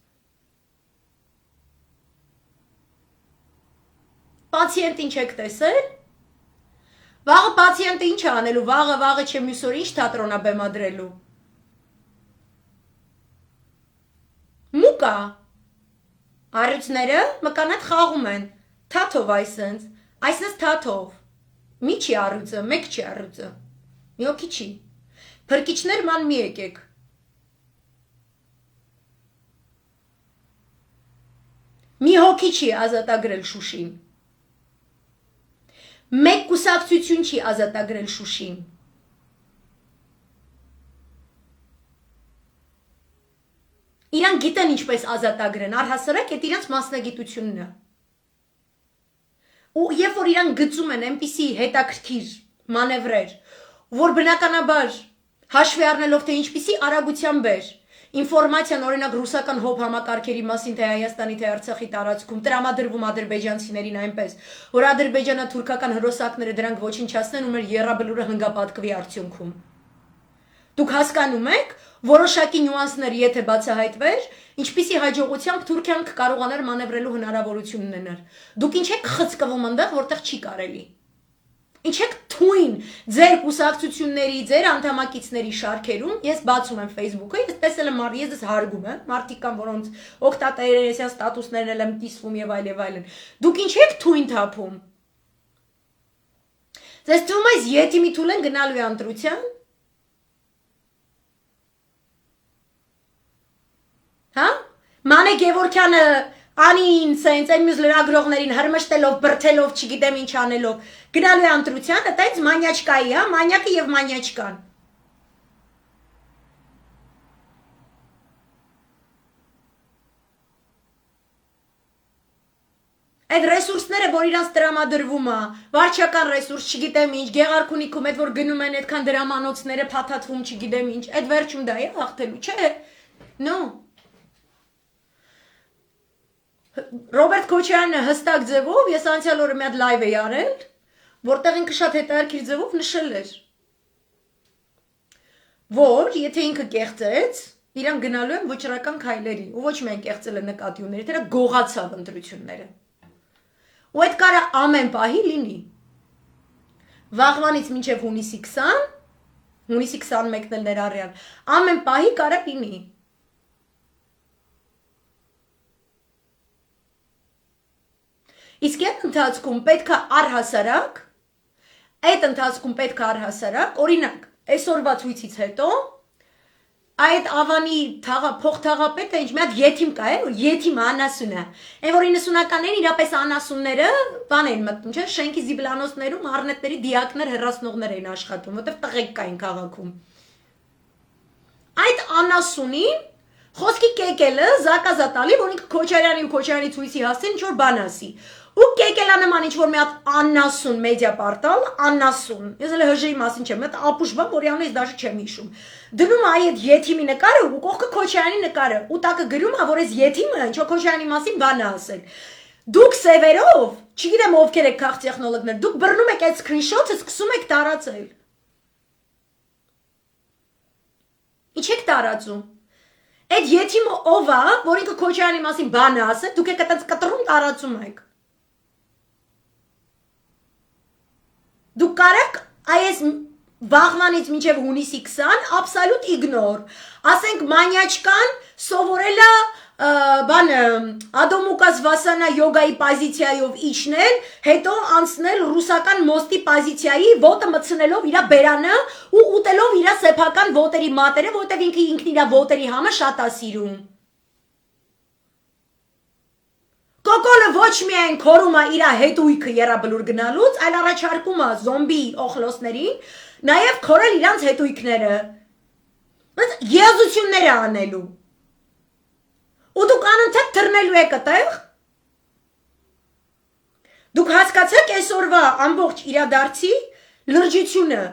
Պացիենտին չեք տեսել, վաղը պացիենտը ինչ է անելու, վաղը չէ մյուս օր ինչ թատրոնա բեմադրելու։ Մուկա, առյուծները մկանատ խաղում են, թաթով այսնս թաթով, մի չի առյուծը, մեկ չի առյուծը, մի հոգի չի, փրկիչներ ման մի եկեք։ Մի հոգի չի ազատագրել Շուշին։ Մեկ կուսակցություն չի ազատագրել Շուշին։ Իրան գիտեն ինչպես ազատագրեն, առհասարակ այդ իրանց մասնագիտությունն է։ Ու երբ որ իրան գծում են այնպիսի հետաքրքիր մանևրեր, որ բնականաբար հաշվի առնելով թե ինչպիսի արագությամբ էր, Ինֆորմացիան օրինակ ռուսական հոբ համակարգերի մասին թե Հայաստանի թե Արցախի տարածքում տրամադրվում ադրբեջանցիներին այնպես, որ ադրբեջանա թուրքական հրոսակները դրանք ոչնչացնեն ու մեր եռաբլուրը հնգապատկվի արդյունքում։ Դուք հասկանում եք, որոշակի նյուանսներ եթե բացահայտվեր, ինչպիսի հաջողությամբ Թուրքիան կարողանար մանևրելու հնարավորություն ունենար։ Դուք ինչ եք խցկվում այնտեղ, որտեղ չի կարելի։ Ինչ եք թույն ձեր կուսակցությունների, ձեր անդամակիցների շարքերում, ես բացում եմ Facebook-ը, ես տեսել եմ, ես հարգում եմ, մարդիկ կան, որոնց օգտատերերեսյան ստատուսներն եմ կիսվում եւ այլն։ Դուք ինչ եք թույն թափում։ Ձեզ թվում է ետիմի թուլեն գնալու է ընտրության։ Հա? Մանե Գևորգյանը անին սենց այն մյուս լրագրողներին հրմշտելով, բրթելով, չգիտեմ ինչ անելով, գնալու է ընտրության, այտենց մանյաչկայի, հա, մանյակը եւ մանյաչկան։ Այդ ռեսուրսները, որ իրանց տրամադրվում է, վարչական ռեսուրս, չգիտեմ ինչ, Գեղարքունիքում այդ որ գնում են այդքան դրամանոցները փաթաթվում, չգիտեմ ինչ, այդ վերջում դա է հաղթելու, չէ՞։ No։ Ռոբերտ Քոչարյանը հստակ ձևով, ես անցյալ օրը մի հատ լայվ էի արել, որտեղ ինքը շատ հետաքրքիր ձևով նշել էր, որ եթե ինքը կեղծեց, իրան գնալու են վճռական քայլերի, ու ոչ միայն կեղծել է նկատի ուներ, դրա գողացավ ընտրությունները։ Ու այդ կարա ամեն պահի լինի։ Վաղվանից մինչև հունիսի 20, հունիսի 21-ն էլ ներառյալ, ամեն պահի կարա լինի։ Իսկ այդ ընթացքում պետքա առհասարակ, օրինակ, այսօրվա ցույցից հետո, այդ Ավանի փոխթաղապետը ինչ մի հատ եթիմ կա է, որ եթիմ անասուն է, այն որ 90-ականներին իրապես անասունները բան էին մտնում, չէ, շենքի զիբլանոցներում առնետների դիակներ հեռացնողներ էին աշխատում, որտեղ տղեկ կային քաղաքում։ Այդ անասունին խոսքի կեկելը զակազա տալի, որ ինքը Քոչարյանի ու Քոչարյանի ցույցի հասցին ինչ-որ բան ասի։ Ու կեկելանման ինչ-որ մի հատ անասուն մեդիա պարտալ, անասուն, ես էլ հժեի մասին չեմ, այդ ապուշ բան, որի անունը ես դաժե չեմ հիշում։ Դնում է այդ եթիմի նկարը ու կողքը Քոչարյանի նկարը, ու տակը գրում է, որ այս եթիմը ինչ-որ Քոչարյանի մասին բան է ասել։ Դուք սևերով, չգիտեմ ովքեր եք քաղտեխնոլոգներ, դուք բռնում եք այդ սկրինշոթը, սկսում եք տարածել։ Ինչ եք տարածում։ Այդ եթիմը ով է, որ ինքը Քոչարյանի մասին բան է ասել, դուք եք այդպես կտրում տարածում եք։ Դուք կարեք այս վաղվանից մինչև հունիսի 20 absolute իգնոր, ասենք մանյաչկան սովորել է բանը Ադոմուկաս Վասանա յոգայի պոզիցիայով իջնել, հետո անցնել ռուսական մոստի պոզիցիայի, ոտը մտցնելով իր բերանը ու ուտելով իր սեփական ոտերի մատերը, որտեղ ինքն իր ոտերի համը շատ է սիրում։ Կոկոլը ոչ միայն քորում է իր հետույքը եռաբլուր գնալուց, այլ առաջարկում է զոմբի օխլոսներին, նաև քորել իրանց հետույքները։ Բայց եզություններ է անելու։ Ու դուք անընդհատ թռնելու եք այդտեղ։ Դուք հասկացեք այսօրվա ամբողջ իրադարձի լրջությունը։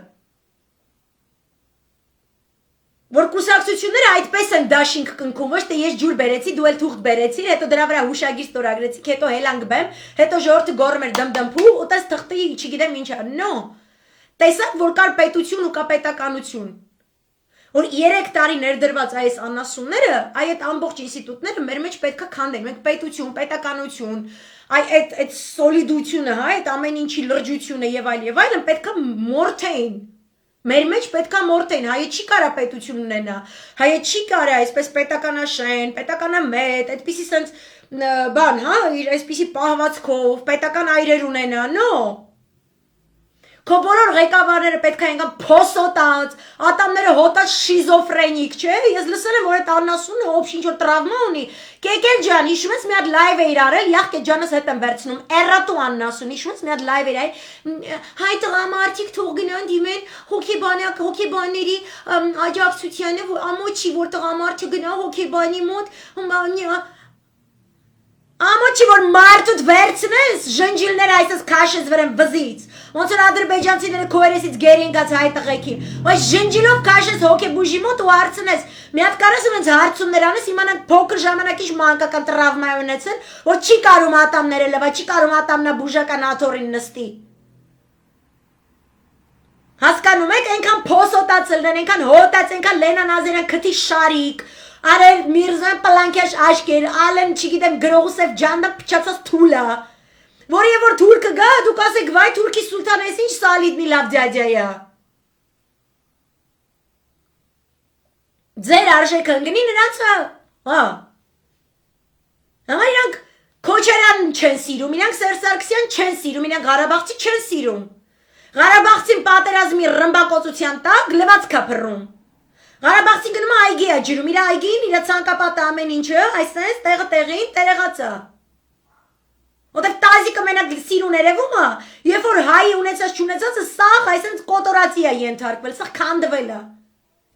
Որ կուսակցությունները այդպես են դաշինք կնքում, ոչ թե ես ջուր բերեցի, դու էլ թուղթ բերեցի, հետո դրա վրա հուշագիր ստորագրեցիք, հետո հելանք բեմ, հետո ժողովուրդը գոռում էր դմդմփու, ու տես թղթի, չգիտեմ ինչա։ No։ Տեսակ, որ կար պետություն ու կա պետականություն։ Որ 3 տարի ներդրված այս անասունները, այդ ամբողջ ինստիտուտները մեր մեջ պետքա քանդեն, մենք պետություն, պետականություն, այդ սոլիդությունը, հա, այդ ամեն ինչի լրջությունը եւ այլն պետքա մորթեին։ Մեր մեջ պետքա մորթեին, հայը չի կարա պետություն ունենա, հայը չի կարա այսպես պետականաշեն, պետականամետ, այդպիսի սենց բան, հա, այսպիսի պահվածքով, պետական այրեր ունենա, no։ Քո բոլոր ղեկավարները պետք է ինքան փոսոտած, ատամները հոտած շիզոֆրենիկ, չէ՞։ Ես լսել եմ, որ այդ անասունը ով ինչ-որ տրավմա ունի։ Կեկել ջան, հիշում ես մի հատ լայվ էիր արել, յախկե ջանս հետ եմ վերցնում, էռատու անասուն, հիշում ես մի հատ լայվ էիր արել։ Հայ տղամարդիկ թող գնան դիմեն հոգեբանների աջակցությանը, ամոչի, որ տղամարդը գնա հոգեբանի մոտ, Ամոչի որ մարդուդ վերցնես, ժնջիլները այսպես քաշես վրան վզից։ Ոնց որ ադրբեջանցիները քոերեսից գերի ընկած հայ տղեկին։ Բայց ժնջիլով քաշես հոգեբուժի մոտ ու հարցնես։ Մի հատ կարաս ինձ հարցումներ անես, իմանանք փոքր ժամանակից մանկական տրավմա ունեցել, որ չի կարում ատամները լվա, չի կարում ատամնաբուժական աթոռին նստի։ Հասկանում եք, այնքան փոսոտացել են, այնքան հոտած, այնքան Լենան Ազարյան քթի շարիկ, Արել Միրզան պլանկեշ աշկեր, ալեն չգիտեմ գրողուսև ջանդա փչացած թուլա, որ եւ որ թուրքը գա, դուք ասեք, վայ թուրքի սուլտան ես ինչ սալիդնի լավ դյադյայա։ Ձեր արժեքը ընկնի նրանցը, հա։ Համա իրանք Քոչարյանն չեն սիրում, իրանք Սերժ Սարգսյան չեն սիրում, իրանք Ղարաբաղցի չեն սիրում։ Ղարաբաղցին պատերազմի ռմբակոծության տակ լվացք է փռում։ Ղարաբաղցին գնում է այգի է ջրում, իր այգին, իր ցանկապատը ամեն ինչը, այսպես տեղը տեղին տերեղացա։ Որտեղ տազիկը մենակ սիրուն երևում է, երբ որ հայի ունեցած չունեցածը սաղ այսպես կոտորացի է ենթարկվել, սաղ քանդվել է։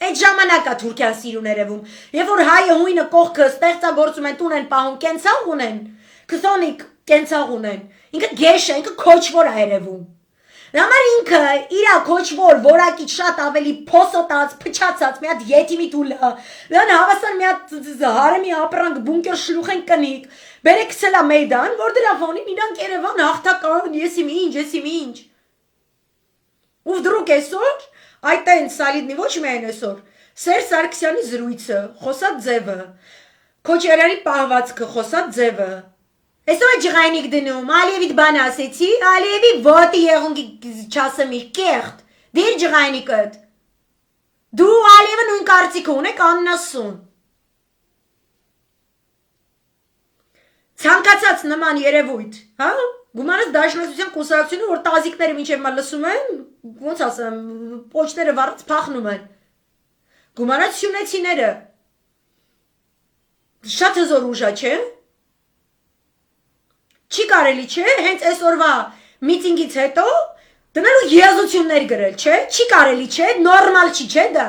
Այդ ժամանակ է Թուրքիան սիրուն երևում։ Երբ որ հայը հույնը կողքը ստեղծագործում են, տուն են պահում, կենցաղ ունեն, քսոնիկ կենցաղ ունեն։ Ինքը գեշ է, ինքը քոչվոր է երևում։ Համար ինքը իրա քոչվոր որակից շատ ավելի փոսոտած, փչացած, մի հատ յետիմի տուլը, դան հավասար մի հատ հարեմի ապրանք բունկեր շլուխեն կնիկ, բերեք ցելա մեյդան, որ դրա ֆոնին իրանք Երևան հաղթական, եսիմ ինչ։ Ու վդրուկ այսօր, այդ այն սալիդնի ոչ միայն այսօր, Սերժ Սարգսյանի զրույցը, խոսած ձևը, Քոչարյանի պահվածքը, խոսած ձևը, Այսօր ջղայնիկ դնում, Ալիևիդ բան ասեցի, Ալիևի ոտի եղունքի չասմի կեղտ, դիր ջղայնիկըդ, դու Ալիևը նույն կարծիքը ունեք աննասուն։ Ցանկացած նման երևույթ, հա, գումանս դաշնակցության կուսակցությունը, որ տազիկները մինչև մա լսում են, ոնց ասեմ, պոչները վառած փախնում են, գումանած սյունեցիները, շատ հզոր ուժա չէ, Չի կարելի չէ, հենց այսօրվա միտինգից հետո դնելու եզություններ գրել, չէ, չի կարելի չէ, նորմալ չի չէ դա։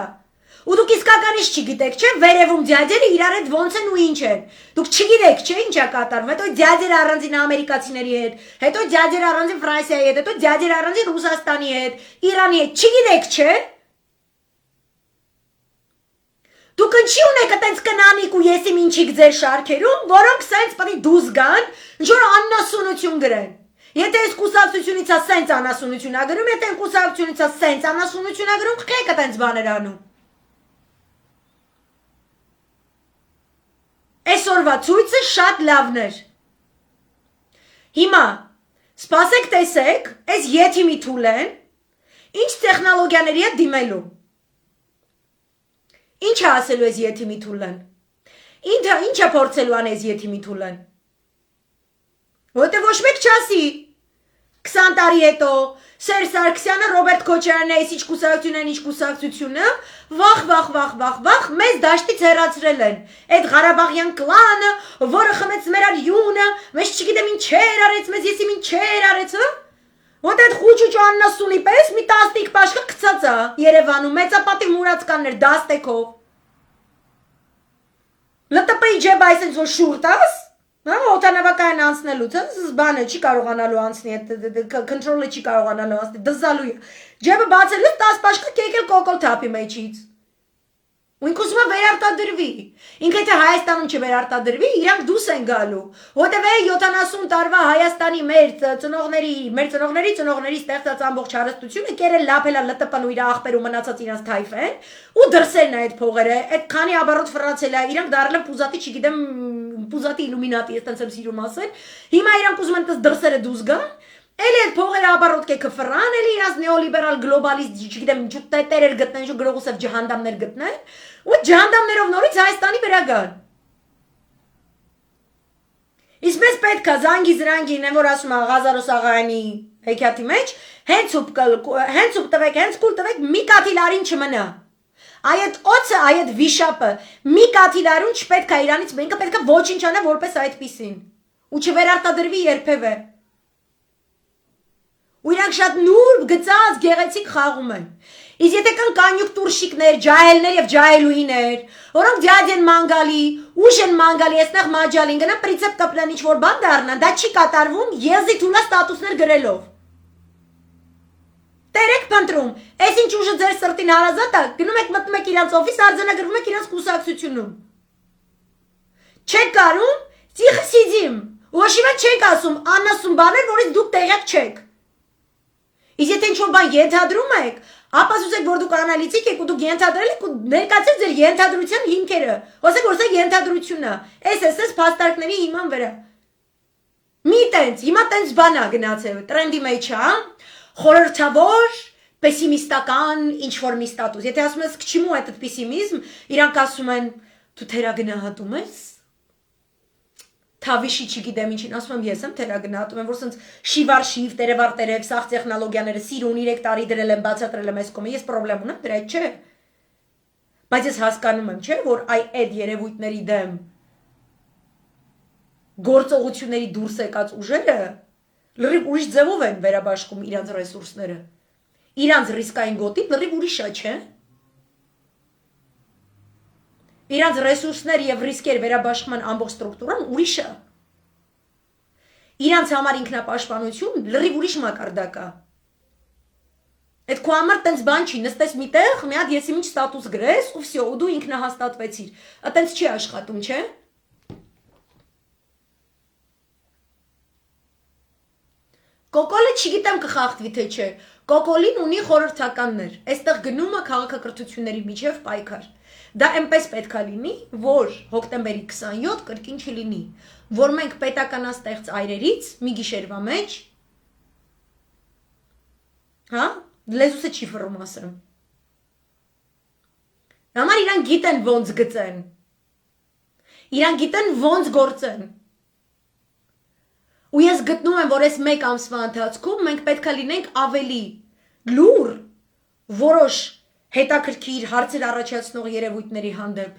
Ու դուք իսկականից չգիտեք, չէ, վերևում դյադերը իրար հետ ոնց են ու ինչ են։ Դուք չգիտեք, չէ, ինչ է կատարվում, հետո դյադերը առանձին ամերիկացիների հետ, հետո դյադերը առանձին Ֆրանսիայի հետ, հետո դյադերը առանձին Ռուսաստանի հետ, Իրանի հետ, չգիտեք, չէ։ Դուք ինչի ունեք այտենց կնանիկ ու եսիմ ինչիք ձեր շարքերում, որոնք սենց պետք դուզ գան, ինչ-որ աննասունություն գրեն։ Եթե այս կուսակցությունից է սենց անասունություն ա գրում, եթե այն կուսակցությունից է սենց անասունություն ա գրում, խեք այտենց բաներ անում։ Այսօրվա ցույցը շատ լավն էր։ Հիմա սպասեք տեսեք, այս յետիմի թուլեն, ինչ տեխնոլոգիաների է դիմելու։ Ինչ է ասելու ես յետիմի թուլեն։ Ինչ է փորձելու անես յետիմի թուլեն։ Որտե ոչ մեկ չասի 20 տարի հետո Սերժ Սարգսյանը, Ռոբերտ Քոչարյանը, այս ինչ կուսակցությունը, վախ, մեզ դաշտից հեռացրել են։ Այդ Ղարաբաղյան կլանը, որը խմեց մեր յունը, մեզ չգիտեմ ինչեր արեց, մեզ եսիմ ինչեր արեց, հա։ Ոտ այդ խուճուճ աննասունի պես մի տաստիկ պաշկը կցած է Երևանում, մեծապատի մուրացկաններ դաստեքով։ ԼՏՊ-ի ջեբը այսենց որ շուրտաս, օտանավակայան անցնելուց, բանը չի կարողանալու անցնի, կընտրոլը չի կարողանալու անցնի, դզալու է։ Ջեբը բացելուց 10 պաշկը կեկել կոկոլ թափի մեջից։ Ու ինք ուզում է վերարտադրվի։ Ինքը եթե Հայաստանում չվերարտադրվի, իրանք դուրս են գալու։ Որտեւ 70 տարվա Հայաստանի մեր ծնողների ստեղծած ամբողջ հարստությունը կերել լափելա ԼՏՊ-ն ու իր աղբերում մնացած իրանց թայֆեն, ու դրսելն է այդ փողերը, այդ քանի աբարոտ ֆրանսել է, իրանք դառել են պուզատի, չգիտեմ, պուզատի իլումինատի, այդպես եմ սիրում ասել։ Հիմա իրանք ուզում են դες դրսերը դուրս գան։ Էլի այդ փողերը աբարոտ կեքը ֆրան, էլի իրաց նեոլիբերալ գլոբալիստ, չգիտեմ, տերեր գտնեն, ինչ գրողուսև ջհանդամներ գտնեն, ու ջհանդամներով նորից Հայաստանի վերագան։ Իսկ մեզ պետք է զանգի զրանգին, որ ասում է Ղազարոս աղայանի հեքիաթի մեջ, հենց ուպ տվեք, հենց կուլ տվեք, մի կաթիլարին չմնա։ Այդ օծը, այդ վիշապը, մի կաթիլարուն չպետք է իրանից, ինքը պետք է ոչինչ անե որպես այդպիսին, ու չվերարտադրվի երբևէ։ Ու իրանք շատ նուրբ գծած գեղեցիկ խաղում են։ Իսկ եթե կան կանյուկտուրշիկներ, ջահելներ եւ ջահելուհիներ, որոնք դյադ են մանգալի, ուժ են մանգալի, այստեղ մաջալին գնա պրինցիպ կապլան ինչ որ բան դառնան, դա չի կատարվում եզի թուլա ստատուսներ գրելով։ Տերեք փնտրում, այսինչ ուժը ձեր սրտին հարազատ է, գնում եք մտնում եք իրանց օֆիս, արձանագրվում եք իրանց կուսակցությունում։ Չեք կարում, ծիխը սիդիմ, ուղղաշիվա չեք ասում, անասում բաներ, որից դուք տեղյակ չեք։ Իսկ եթե ինչ-որ բան ենթադրում եք, ապա ասեք, որ դուք անալիտիկ եք ու դուք ենթադրել եք ու ներկայացրեք ձեր ենթադրության հիմքերը։ Ասեք, որ սա ենթադրությունն է, այս փաստարկների հիման վրա։ Մի տենց, հիմա տենց բան է գնացել, տրենդի մեջ է, խորհրդավոր, պեսիմիստական ինչ-որ մի ստատուս։ Եթե ասում ես, к чему этот пессимизм, իրանք ասում են, դու թերագնահատում ես։ Թավիշի չգիտեմ ինչին, ասում եմ ես եմ թերագնահատում եմ, որ սենց շիվար-շիվ, տերևար-տերև, սաղ տեխնոլոգիաները սիրուն 3 տարի դրել եմ, բացատրել եմ այս կոմը, ես պրոբլեմ ունեմ, դրա հետ չէ։ Բայց ես հասկանում եմ, չէ, որ այդ երևույթների դեմ գործողությունների դուրս եկած ուժերը լրիվ ուրիշ ձևով են վերաբաշխում իրանց ռեսուրսները։ Իրանց ռիսկային գոտին լրիվ ուրիշ է, չէ։ Իրանց ռեսուրսներ եւ ռիսկեր վերաբաշխման ամբողջ ստրուկտուրան ուրիշ է։ Իրանց համար ինքնապաշտպանություն լրիվ ուրիշ մակարդակ է։ Այդ քո համար տենց բան չի, նստես միտեղ, մի հատ եսիմինչ ստատուս գրես ու վсё, ու դու ինքնահաստատվեցիր։ Այտենց չի աշխատում, չէ։ Կոկոլը չգիտեմ կխախտվի թե չէ։ Կոկոլին ունի խորհրդականներ։ Այստեղ գնում է քաղաքակրթությունների միջև պայքար։ Դա այնպես պետք է լինի, որ հոկտեմբերի 27 կրկին չլինի, որ մենք պետականաստեղծ այրերից մի գիշերվա մեջ, հա, լեզուսը չի ֆռում ասեմ։ Համար իրանք գիտեն ոնց գծեն։ Իրանք գիտեն ոնց գործեն։ Ու ես գտնում եմ, որ այս մեկ ամսվա ընթացքում մենք պետք է լինենք ավելի լուր, որոշ հետաքրքիր հարցեր առաջացնող երևույթների հանդեպ,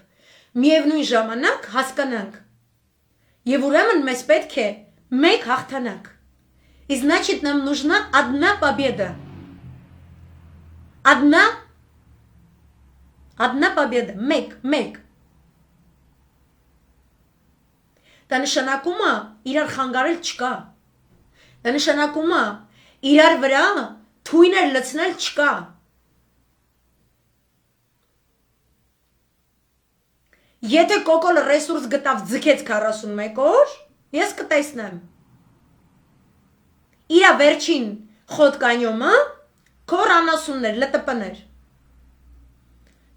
միևնույն ժամանակ հասկանանք։ Եվ ուրեմն մեզ պետք է մեկ հաղթանակ։ И значит, нам нужна одна победа. Одна победа. Մեկ։ Դա նշանակում է իրար խանգարել չկա։ Դա նշանակում է իրար վրա թույներ լցնել չկա։ Եթե կոկոլը ռեսուրս գտավ ձգեց 41 օր, ես կտեսնեմ։ Իրա վերջին խոտկանյոմը քոր անասուններ, լտպներ։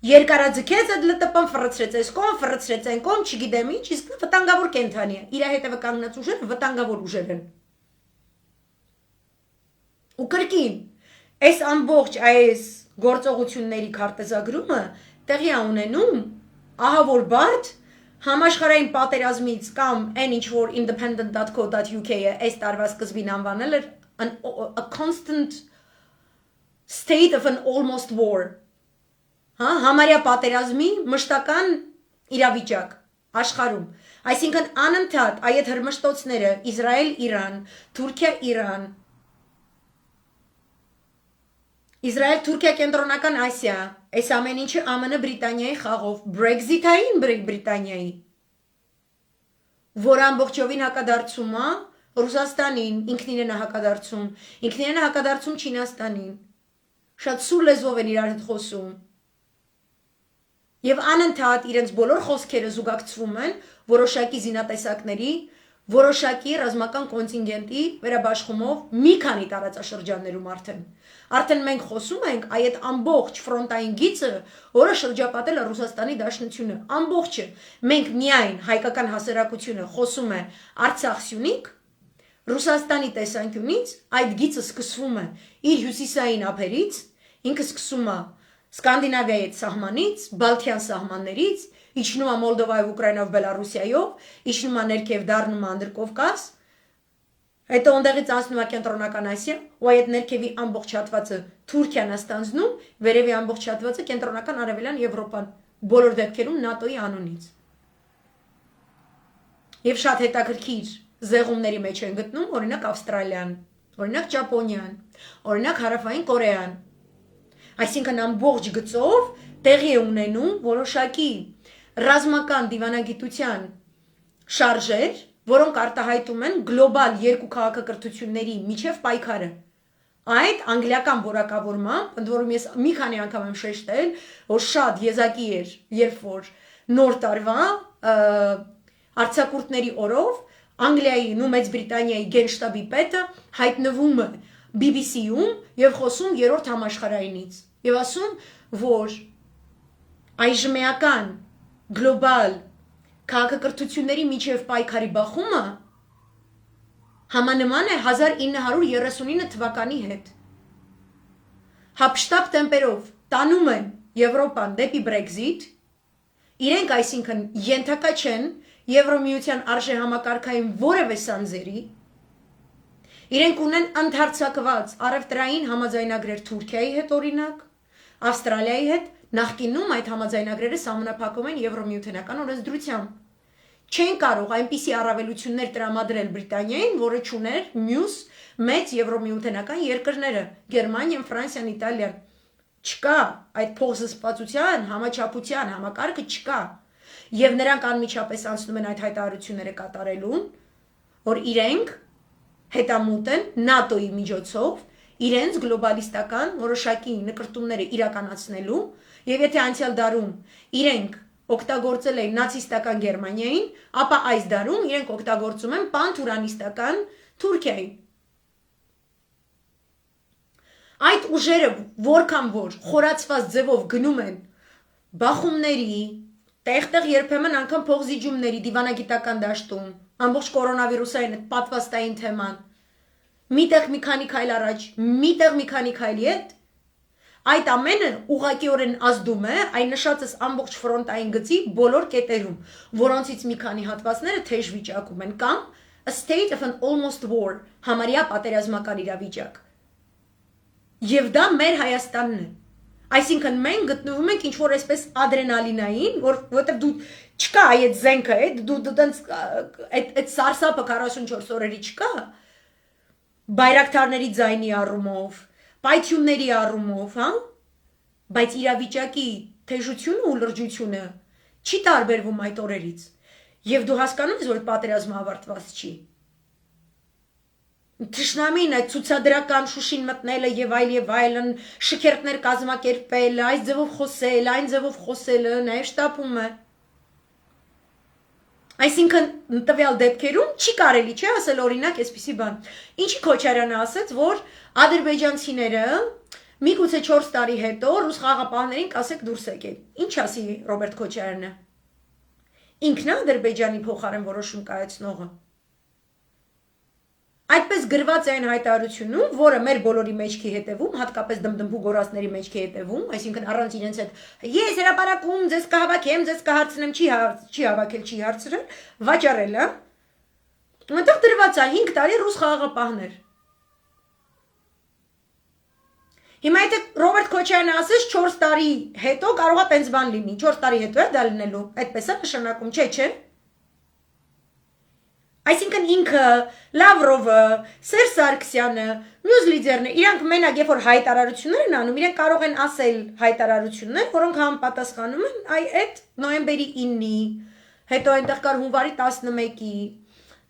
Երկարաձգեց այդ լտպն, ֆռցրեց այս կողմ, ֆռցրեց այն կողմ, չգիտեմ ինչ, իսկ վտանգավոր կենթանի է։ Իրա հետևը կանգնած ուժերը վտանգավոր ուժեր են։ Ու կրկին, այս ամբողջ այս գործողությունների քարտեզագրումը տեղի է ունենում, ահա որ բարդ համաշխարհային պատերազմից կամ այն ինչ որ independent.co.uk-ը այս տարվա սկզբին անվանել էր a constant state of an almost war։ Հա, համարյա պատերազմի մշտական իրավիճակ աշխարհում։ Այսինքն անընդհատ այդ հրմշտոցները Իսրայել-Իրան, Թուրքիա-Իրան, Իսրայել-Թուրքիա կենտրոնական Ասիա, այս ամեն ինչը ԱՄՆ Բրիտանիայի խաղով, Brexit-ային Բրիտանիայի, որ ամբողջովին հակադարձում է Ռուսաստանին, ինքնին է հակադարձում, ինքնին է հակադարձում Չինաստանին, շատ սուր լեզվով են իրար հետ խոսում։ Եվ անընդհատ իրենց բոլոր խոսքերը զուգակցվում են որոշակի զինատեսակների, որոշակի ռազմական կոնտինգենտի վերաբաշխումով մի քանի տարածաշրջաններում արդեն մենք խոսում ենք այդ ամբողջ ֆրոնտային գիծը, որը շրջապատել է Ռուսաստանի Դաշնությունը, ամբողջը, մենք միայն հայկական հասարակությունը խոսում է Արցախ-Սյունիք, Ռուսաստանի տեսանկյունից այդ գիծը սկսվում է իր հյուսիսային ափերից, ինքը սկսում է Սկանդինավիայի սահմանից, Բալթյան սահմաններից, իջնում է Մոլդովայով, Ուկրաինայով, Բելարուսիայով, իջնում է ներքև դառնում է Անդրկովկաս, հետո ondեղից անցնում է կենտրոնական Ասիա, ու այդ ներքևի ամբողջ հատվածը Թուրքիան է ստանձնում, վերևի ամբողջ հատվածը կենտրոնական Արևելյան Եվրոպան, բոլոր դեպքերում ՆԱՏՕ-ի անունից։ Եվ շատ հետաքրքիր զեղումների մեջ են գտնում, օրինակ Ավստրալիան, օրինակ Ճապոնիան, օրինակ Հարավային Կորեան։ Այսինքն ամբողջ գծով տեղի է ունենում որոշակի ռազմական դիվանագիտության շարժեր, որոնք արտահայտում են գլոբալ երկու քաղաքակրթությունների միջև պայքարը։ Այդ անգլիական որակավորմամբ, ընդ որում ես մի քանի անգամ եմ շեշտել, որ շատ եզակի էր, երբ որ նոր տարվա արձակուրդների օրով Անգլիայի ու Մեծ Բրիտանիայի գենշտաբի պետը հայտնվում է BBC-ում եւ խոսում երրորդ համաշխարհայինից եւ ասում, որ այժմեական գլոբալ քաղաքակրթությունների միջև պայքարի բախումը համանման է 1939 թվականի հետ։ Հապշտապ տեմպերով տանում են Եվրոպան դեպի Brexit, իրենք այսինքն ենթակա չեն Եվրոմիության արժեհամակարգային որևէ սանձերի, իրենք ունեն ընդհարցակված առևտրային համաձայնագրեր Թուրքիայի հետ օրինակ, Ավստրալիայի հետ, նախկինում այդ համաձայնագրերը սահմանափակում են Եվրոմիութենական օրենսդրությամբ։ Չեն կարող այնպիսի առավելություններ տրամադրել Բրիտանիային, որը չուներ մյուս մեծ Եվրոմիութենական երկրները՝ Գերմանիան, Ֆրանսիան, Իտալիան։ Չկա այդ փոխզսպվածության, համաչափության համակարգը չկա։ Եվ նրանք անմիջապես անցնում են այդ հայտարարությունները կատարելուն, որ իրենք հետամուտ են ՆԱՏՕ-ի միջոցով իրենց գլոբալիստական որոշակի նկրտումները իրականացնելու, եւ եթե անցյալ դարում իրենք օգտագործել էին նացիստական Գերմանիային, ապա այս դարում իրենք օգտագործում են պանթուրանիստական Թուրքիային։ Այդ ուժերը որքան որ խորացված ձևով գնում են բախումների, տեղ-տեղ երբեմն անգամ փողզիջումների դիվանագիտական դաշտում, ամբողջ կորոնավիրուսային այդ պատվաստային թեման, միտեղ մի քանի քայլ առաջ, միտեղ մի քանի քայլի հետ, այդ ամենը ուղղակիորեն ազդում է այն նշածս ամբողջ ֆրոնտային գծի բոլոր կետերում, որոնցից մի քանի հատվածները թեժ վիճակում են կամ a state of an almost war, համարյա պատերազմական իրավիճակ։ Եւ դա մեր Հայաստանն է։ Այսինքն մենք գտնվում ենք ինչ որ այսպես ադրենալինային, որովհետեւ դու չկա այդ զենքը, դու տենց այդ սարսափը 44 օրերի չկա, բայրակթարների ձայնի առումով, պայթյունների առումով, հա, բայց իրավիճակի թեժությունը ու լրջությունը չի տարբերվում այդ օրերից։ Եվ դու հասկանում ես, որ պատերազմը ավարտված չի։ Թշնամին այդ ցուցադրական Շուշին մտնելը եւ այլն, շքերթներ կազմակերպելը, այս ձևով խոսել, այն ձևով խոսելը նաեւ շտապում է։ Այսինքն տվյալ դեպքերում չի կարելի չէ ասել օրինակ այսպիսի բան։ Ինչի Քոչարյանը ասաց, որ ադրբեջանցիները միգուցե 4 տարի հետո ռուս խաղաղապահներին կասեք դուրս եկեք։ Ինչ ասի Ռոբերտ Քոչարյանը։ Ինքն է Ադրբեջանի փոխարեն որոշում կայացնողը։ Այդպես գրված է այն հայտարարությունում, որը մեր բոլորի մեջքի հետևում, հատկապես դմդմբու գորածների մեջքի հետևում, այսինքն առանց իրենց հետ ես հրապարակում ձեզ կհավաքեմ, ձեզ կհարցնեմ, չի հավաքել, չի հարցրել, վաճառել, հա։ Այնտեղ դրված է 5 տարի ռուս խաղաղապահներ։ Հիմա եթե Ռոբերտ Քոչարյանը ասես 4 տարի հետո կարող է տենց բան լինի, 4 տարի հետո է դա լինելու, այդպես է նշանակում, չէ։ Այսինքն ինքը, Լավրովը, Սերժ Սարգսյանը, մյուս լիդերները, իրանք մենակ երբ որ հայտարարություններ են անում, իրենք կարող են ասել հայտարարություններ, որոնք համապատասխանում են այդ նոյեմբերի 9-ի, հետո այնտեղ կար հունվարի 11-ի,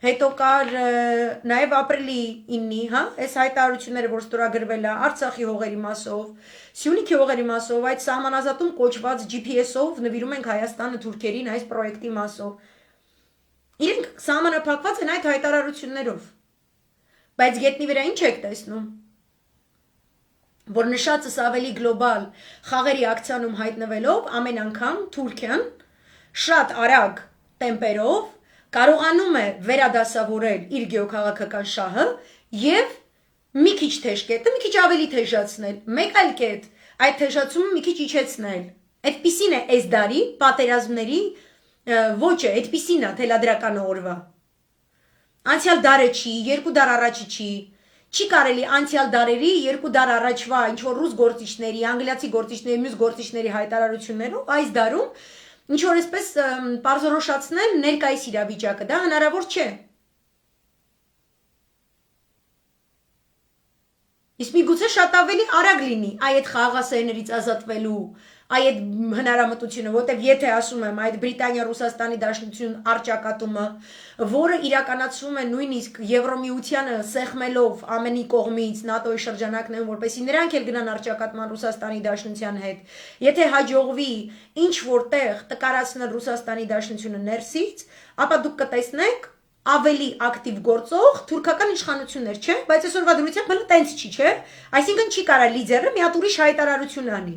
հետո կար նաև ապրիլի 9-ի, հա, այս հայտարարությունները, որ ստորագրվել է Արցախի հողերի մասով, Սյունիքի հողերի մասով, այդ սահմանազատում կոչված GPS-ով նվիրում ենք Հայաստանը թուրքերին այս պրոյեկտի մասով։ Իրենք սահմանափակված են այդ հայտարարություններով, բայց գետնի վրա ինչ եք տեսնում, որ նշածս ավելի գլոբալ խաղերի ակցիանում հայտնվելով ամեն անգամ Թուրքիան շատ արագ տեմպերով կարողանում է վերադասավորել իր գեոքաղաքական շահը եւ մի քիչ թեժ կետը մի քիչ ավելի թեժացնել, մեկ այլ կետ այդ թեժացումը մի քիչ իջեցնել։ Այդպիսին է այս դարի պատերազմների ոճը, այդպիսին է թելադրականը օրվա։ Անցյալ դարը չի, 2 դար առաջի չի կարելի անցյալ դարերի 2 դար առաջվա ինչ որ ռուս գործիչների, անգլիացի գործիչների, մյուս գործիչների հայտարարություններով այս դարում ինչ որ այսպես պարզորոշացնել ներկայիս իրավիճակը, դա հնարավոր չէ։ Իսկ միգուցե շատ ավելի արագ լինի այդ խաղաղասերներից ազատվելու այդ հնարամտությունը, որտեղ եթե ասում եմ այդ Բրիտանիա-Ռուսաստանի դաշնություն արճակատումը, որը իրականացվում է նույնիսկ Եվրոմիությանը սեղմելով ամենի կողմից ՆԱՏՕ-ի շրջանակներում, որպեսզի նրանք էլ գնան արճակատման Ռուսաստանի դաշնության հետ, եթե հաջողվի ինչ որտեղ տկարացնել Ռուսաստանի դաշնությունը ներսից, ապա դուք կտեսնեք ավելի ակտիվ գործող թուրքական իշխանություններ, չէ՞, բայց այսօրվա դրությամբ հələ տենց չի, չէ՞, այսինքն չի կարա լիդերը մի հատ ուրիշ հայտարարություն անի։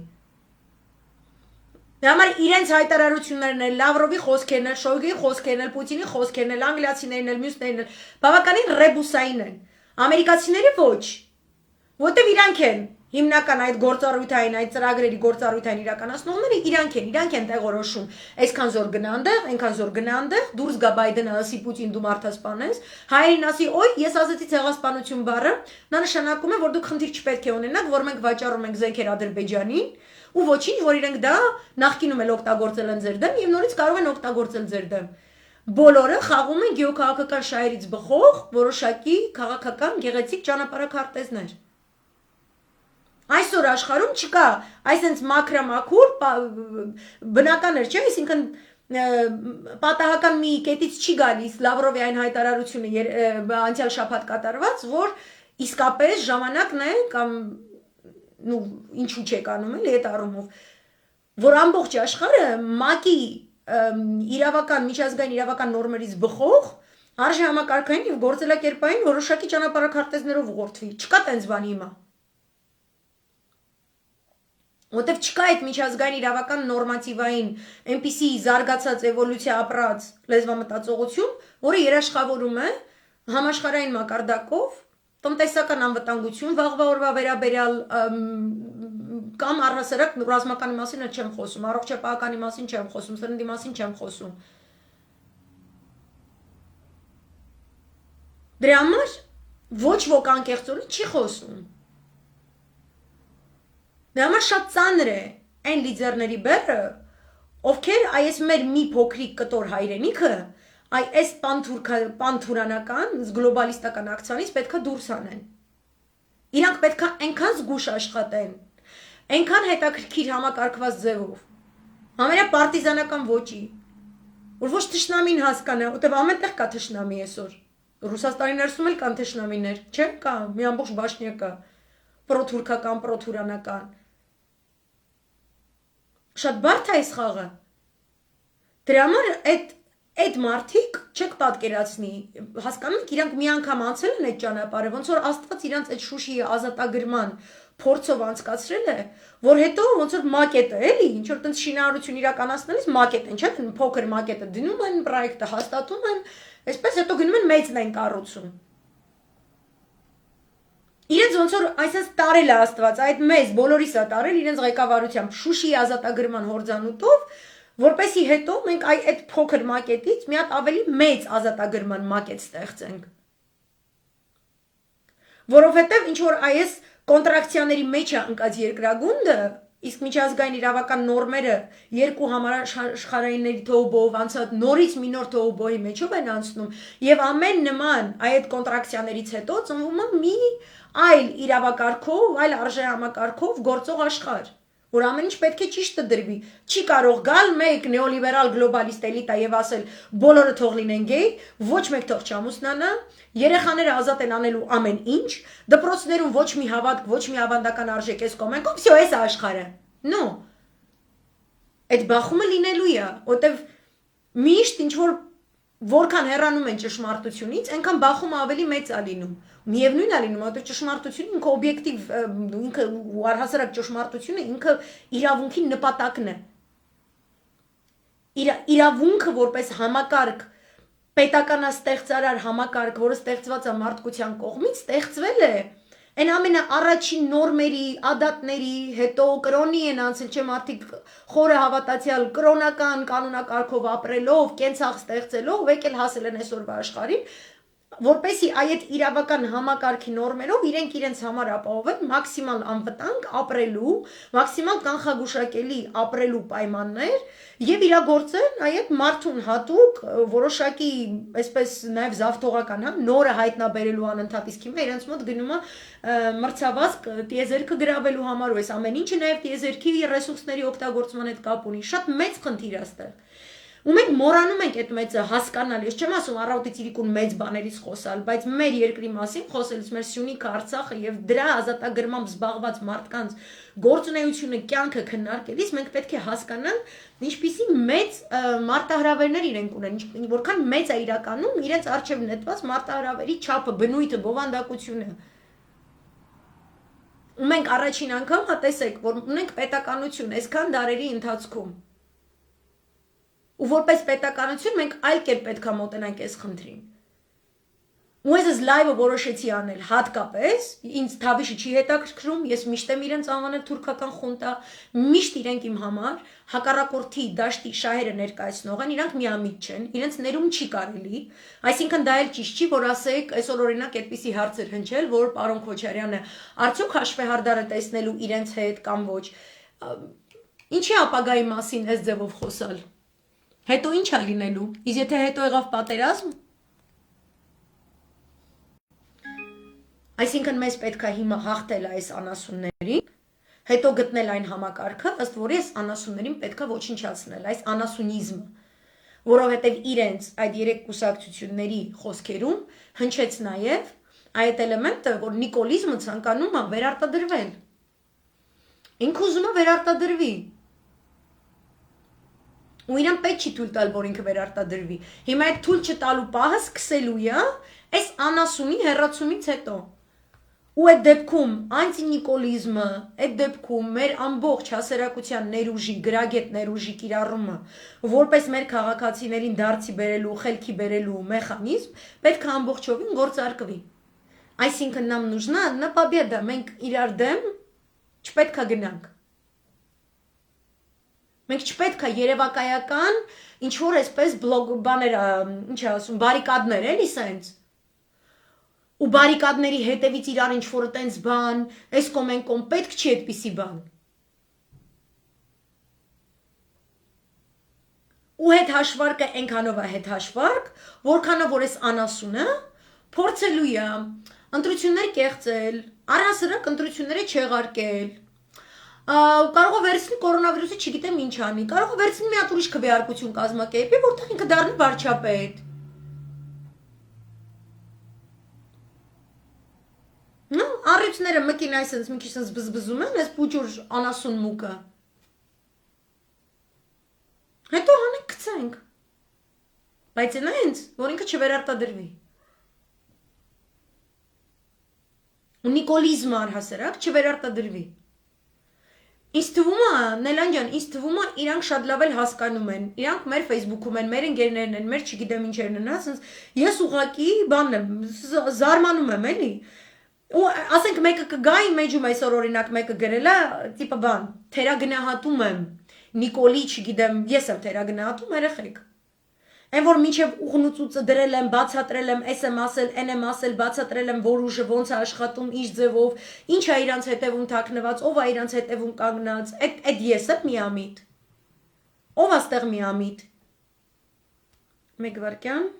Դրա համար իրենց հայտարարություններն էլ Լավրովի խոսքերն էլ, Շոյգուի խոսքերն էլ, Պուտինի խոսքերն էլ, անգլիացիներն էլ, մյուսներն էլ բավականին ռեբուսային են։ Ամերիկացիները ոչ, որտեվ իրանք են հիմնական այդ գործառույթային, այդ ծրագրերի գործառույթային իրականացնողները իրանք են տեղորոշում։ Այսքան զոր գնա այնտեղ, այնքան զոր գնա այնտեղ, դուրս գա Բայդենը ասի Պուտին դու մարդասպան ես, հայերին ասի օй, ես ազատի ցեղասպանություն բառը, նա նշանակում է, որ դուք խնդիր չպետք է ունենաք, որ մենք վաճառում ենք զենքեր Ադրբեջանին, ու ոչինչ, որ իրենք դա նախկինում էլ օգտագործել են ձեր դեմ եւ նորից կարող են օգտագործել ձեր դեմ։ Բոլորը խաղում են գեոքաղաքական շահերից բխող որոշակի քաղաքական գեղեցիկ ճանապարհաքարտեզներ։ Այսօր աշխարհում չկա այսենց մաքրամաքուր բնական էր, չէ՞, այսինքն պատահական մի կետից չի գալիս Լավրովի այն հայտարարությունը անցյալ շաբաթ կատարված, որ իսկապես ժամանակն է կամ նու ինչու չեք անում էլի այդ առումով, որ ամբողջ աշխարհը ՄԱԿ-ի իրավական միջազգային իրավական նորմերից բխող արժե համակարգային եւ գործելակերպային որոշակի ճանապարհաքարտեզներով ուղղորդվի։ Չկա տենց բան հիմա։ Որտեվ չկա այդ միջազգային իրավական նորմատիվային այնպիսի զարգացած էվոլյուցիա ապրած լեզվամտածողություն, որը երաշխավորում է համաշխարհային մակարդակով տնտեսական անվտանգություն, վաղվա օրվա վերաբերյալ կամ առհասարակ ռազմականի մասին չեմ խոսում, առողջապահականի մասին չեմ խոսում, սննդի մասին չեմ խոսում։ Դրա համար ոչ ոք անկեղծորեն չի խոսում։ Դրա համար շատ ծանր է այն լիդերների բեռը, ովքեր այս մեր մի փոքրիկ կտոր հայրենիքը, այս պանթուրանական, գլոբալիստական ակցիանից պետքա դուրս անեն։ Իրանք պետքա այնքան զգուշ աշխատեն, այնքան հետաքրքիր համակարգված ձևով, համարյա պարտիզանական ոճի, որ ոչ թշնամին հասկանա, որտեվ ամենտեղ կա թշնամի այսօր։ Ռուսաստանի ներսում էլ կան թշնամիներ, չէ՞, կա, մի ամբողջ բաշնյա կա, պրոթուրքական, պրոթուրանական։ Շատ բարդ է այս խաղը։ Դրա համար այդ մարդիկ չեք պատկերացնի, հասկանում եք, իրանք մի անգամ անցել են այդ ճանապարհը, ոնց որ Աստված իրանք այդ Շուշիի ազատագրման փորձով անցկացրել է, որ հետո ոնց որ մակետը, էլի, ինչ որ տենց շինարարություն իրականացնելիս մակետ են, չէ՞, փոքր մակետը դնում են, պրոյեկտը հաստատում են, այսպես հետո գնում են մեծն են կառուցում։ Իրենց ոնց որ այսպես տարել է Աստված, այդ մեզ բոլորիս է տարել իրենց ղեկավարությամբ Շուշիի ազատագրման հորձանուտով, որպեսի հետո մենք այդ փոքր մակետից մի հատ ավելի մեծ ազատագրման մակետ ստեղծենք։ Որովհետև ինչ որ այս կոնտրակցիաների մեջ է ընկած երկրագունդը, իսկ միջազգային իրավական նորմերը երկու համաշխարհայինների թոհուբոհով անցած նորից մի նոր թոհուբոհի մեջով են անցնում եւ ամեն նման այդ կոնտրակցիաներից հետո ծնվում է մի այլ իրավակարգով, այլ արժե համակարգով գործող աշխարհ, որ ամեն ինչ պետք է ճիշտը դրվի։ Չի կարող գալ մեկ նեոլիբերալ գլոբալիստ էլիտա եւ ասել բոլորը թող լինեն գեյ, ոչ մեկ թող չամուսնանա, երեխաները ազատ են անելու ամեն ինչ, դպրոցներում ոչ մի հավատք, ոչ մի ավանդական արժեք էս կողմ են, всё, էս է աշխարհը։ No։ Այդ բախումը լինելու է, որտեվ միշտ ինչ որ որքան հեռանում են ճշմարտությունից, այնքան բախումը ավելի մեծ է լինում։ Միևնույնն է լինում, որտեղ ճշմարտությունը ինքը օբյեկտիվ, ինքը առհասարակ ճշմարտությունը ինքը իրավունքի նպատակն է։ Իրավունքը որպես համակարգ, պետականաստեղծարար համակարգ, որը ստեղծված է մարդկության կողմից, ստեղծվել է այն ամենաառաջին նորմերի, ադատների, հետո կրոնի են անցել, չէ՞ մարդիկ խորը հավատացյալ կրոնական կանոնակարգով ապրելով, կենցաղ ստեղծելով, եկել հասել են այսօրվա աշխարհին, որպեսի այդ իրավական համակարգի նորմերով իրենք իրենց համար ապահովեն մաքսիմալ անվտանգ ապրելու, մաքսիմալ կանխագուշակելի ապրելու պայմաններ եւ իրագործեն այդ մարդուն հատուկ որոշակի, այսպես նաեւ զավթողական, նորը հայտնաբերելու անընդհատ իսկ հիմա իրենց մոտ գնում է մրցավազք տիեզերքը գրավելու համար ու այս ամեն ինչը նաեւ տիեզերքի ռեսուրսների օգտագործման հետ կապ ունի, շատ մեծ խնդիր է այստեղ։ Ու մենք մոռանում ենք այդ մեծը հասկանալ, ես չեմ ասում առավոտից իրիկուն մեծ բաներից խոսալ, բայց մեր երկրի մասին խոսելուց մեր Սյունիքը, Արցախը եւ դրա ազատագրմամբ զբաղված մարդկանց գործունեությունը, կյանքը քննարկելիս մենք պետք է հասկանանք ինչպիսի մեծ մարտահրավերներ իրենք ունեն, որքան մեծ է իրականում իրենց արժեվ նետված մարտահրավերի չափը, բնույթը, բովանդակությունը։ Ու մենք առաջին անգամ տեսեք, որ ունենք պետականություն այսքան դարերի ընթացքում։ Ու որպես պետականություն մենք այլ կերպ պետք է մոտենանք այս խնդրին։ Ու ես լայվը որոշեցի անել հատկապես, ինձ Թավիշը չի հետաքրքրում, ես միշտ եմ իրենց անվանել թուրքական խունտա, միշտ իրենք իմ համար հակառակորդի դաշտի շահերը ներկայացնող են, իրանք միամիտ չեն, իրենց ներում չի կարելի, այսինքն դա էլ ճիշտ չի, որ ասեք, այսօր օրինակ այդպիսի հարց էր հնչել, որ պարոն Քոչարյանը արդյոք հաշվեհարդարը տեսնելու իրենց հետ կամ ոչ, ինչի ապագայի մասին այս ձևով խոսալ։ Հետո ինչ է լինելու, իսկ եթե հետո եղավ պատերազմ, այսինքն մեզ պետք է հիմա հաղթել այս անասուններին, հետո գտնել այն համակարգը, ըստ որի այս անասուններին պետք է ոչնչացնել, այս անասունիզմը, որովհետև իրենց այդ երեք կուսակցությունների խոսքերում հնչեց նաև այդ էլեմենտը, որ նիկոլիզմը ցանկանում է վերարտադրվել։ Ինքը ուզում է վերարտադրվի։ Ու իրան պետք չի թույլ տալ, որ ինքը վերարտադրվի։ Հիմա այդ թույլ չտալու պահը սկսելու է այս անասունի հեռացումից հետո։ Ու այդ դեպքում անտինիկոլիզմը, այդ դեպքում մեր ամբողջ հասարակության ներուժի, գրագետ ներուժի կիրառումը, որպես մեր քաղաքացիներին դարձի բերելու, խելքի բերելու մեխանիզմ, պետք է ամբողջովին գործարկվի։ Այսինքն нам нужна на победа, մենք իրար դեմ չպետք է գնանք։ Մենք չպետք է երևակայական ինչ-որ այսպես բլոգ բաներ, ինչ ասում, բարիկադներ, էլի սենց։ Ու բարիկադների հետևից իրար ինչ-որ տենց բան, այս կոմ պետք չի այդպիսի բան։ Ու հետ հաշվարկը այնքանով է հետ հաշվարկ, որքանով որ այս անասունը փորձելու է ընտրություններ կեղծել, առհասարակ ընտրությունները չեղարկել։ Կարող է վերցնել կորոնավիրուսը, չգիտեմ ինչ անի, կարող է վերցնել մի հատ ուրիշ քվեարկություն կազմակերպի, որտեղ ինքը դառնի վարչապետ։ Առիթները մկին այսպես մի քիչ բզբզում են, այս փուջուր անասուն մուկը։ Հետո հանենք գցենք։ Բայց այն ինձ, որ ինքը չվերարտադրվի։ Ու նիկոլիզմը առհասարակ չվերարտադրվի։ Ինձ թվում է, Նելան ջան, ինձ թվում է իրանք շատ լավ էլ հասկանում են։ Իրանք մեր Facebook-ում են, մեր ընկերներն են, մեր չգիտեմ ինչերն են, ասենց ես ուղակի բանն եմ, զարմանում եմ, էլի։ Ու ասենք մեկը կգա իմ մեջում այսօր օրինակ մեկը գրել է, տիպը բան, թերագնահատում եմ Նիկոլի, չգիտեմ, ես եմ թերագնահատում երեխեք։ Այն որ մինչև ուղնուցուցը դրել եմ, բացատրել եմ, էս եմ ասել, այն եմ ասել, բացատրել եմ, որ ուժը ոնց է աշխատում, ինչ ձևով, ինչ է իրանց հետևում թաքնված, ով է իրանց հետևում կանգնած, այդ ես եմ միամիտ։ Ով է ստեղ միամիտ։ Մեկ վարքյան։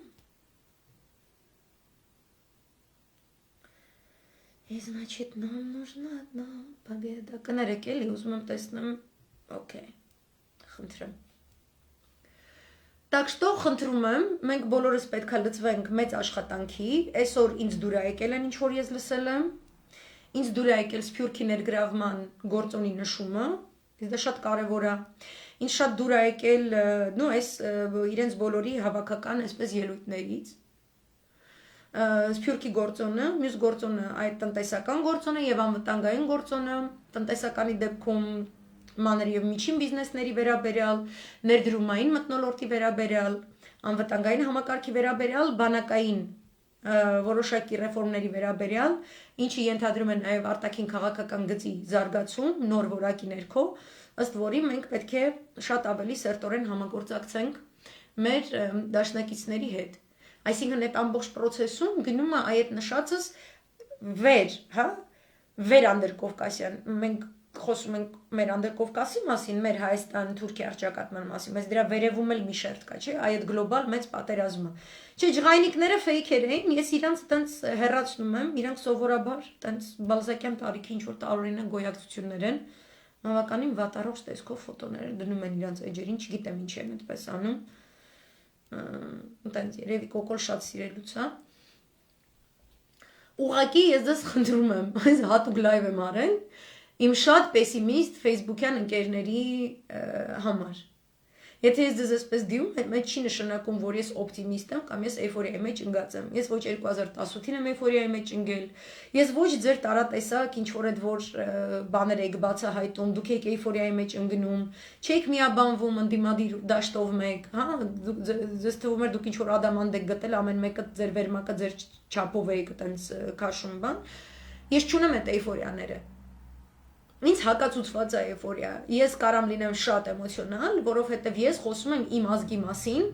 И значит, нам нужна одна победа։ Կներեք էլի, ուզում եմ տեսնեմ, օքեյ, խնդրեմ։ Так что խնդրում եմ, մենք բոլորս պետք է լծվենք մեծ աշխատանքի, այսօր ինձ դուր է եկել են ինչ որ ես լսել եմ, ինձ դուր է եկել Սփյուռքի ներգրավման գործոնի նշումը, դա շատ կարևոր է, ինձ շատ դուր է եկել, նո այս իրենց բոլորի հավաքական այսպես ելույթներից, Սփյուռքի գործոնը, մյուս գործոնը այդ տնտեսական գործոնը եւ անվտանգային գործոնը, տնտեսականի դեպքում մանր եւ միջին բիզնեսների վերաբերյալ, ներդրումային մթնոլորտի վերաբերյալ, անվտանգային համակարգի վերաբերյալ, բանակային որոշակի ռեֆորմների վերաբերյալ, ինչը ենթադրում է նաեւ արտաքին քաղաքական գծի զարգացում, նոր որակի ներքո, ըստ որի մենք պետք է շատ ավելի սերտորեն համագործակցենք մեր դաշնակիցների հետ։ Այսինքն այդ ամբողջ process-ում գնում է այդ նշածս վեր, հա, վեր անդրկովկասյան, մենք խոսում ենք մեր անդրկովկասի մասին, մեր Հայաստան-Թուրքիա առճակատման մասին, բայց դրա վերևում էլ մի շերտ կա, չէ, այդ գլոբալ մեծ պատերազմը։ Չէ, ջղայնիկները ֆեյքեր էին, ես իրանց տենց հեռացնում եմ, իրանք սովորաբար տենց բալզակյան տարիքի ինչ-որ տարօրինակ գոյակցություններ են, բավականին վատառողջ տեսքով ֆոտոներ դնում են իրանց էջերին, չգիտեմ ինչ են այդպես անում, տենց երևի կոկոլ շատ սիրելուց, հա։ Ուղղակի ես դες խնդրում եմ, այս հատուկ լայվ եմ արել, իմ շատ պեսիմիստ Facebook-յան ընկերների համար։ Եթե ես դες այսպես դիում, այդ չի նշանակում, որ ես օպտիմիստ եմ կամ ես էյֆորիայի մեջ ընկած եմ։ Ես ոչ 2018-ին եմ էյֆորիայի մեջ ընկել։ Ես ոչ ձեր տարատեսակ ինչ որ այդ որ բաներ եք բացահայտում, դուք եք էյֆորիայի մեջ ընկնում, չեք միաբանվում ընդդիմադիր դաշտով մեկ, հա, ձեզ թվում է դուք ինչ որ ադամանդ եք գտել, ամեն մեկը ձեր վերմակը ձեր չափով եք տենց քաշում բան։ Ես չունեմ այդ էյֆորիաները։ Ինձ հակացուցված է էյֆորիա։ Ես կարամ լինեմ շատ էմոցիոնալ, որովհետև ես խոսում եմ իմ ազգի մասին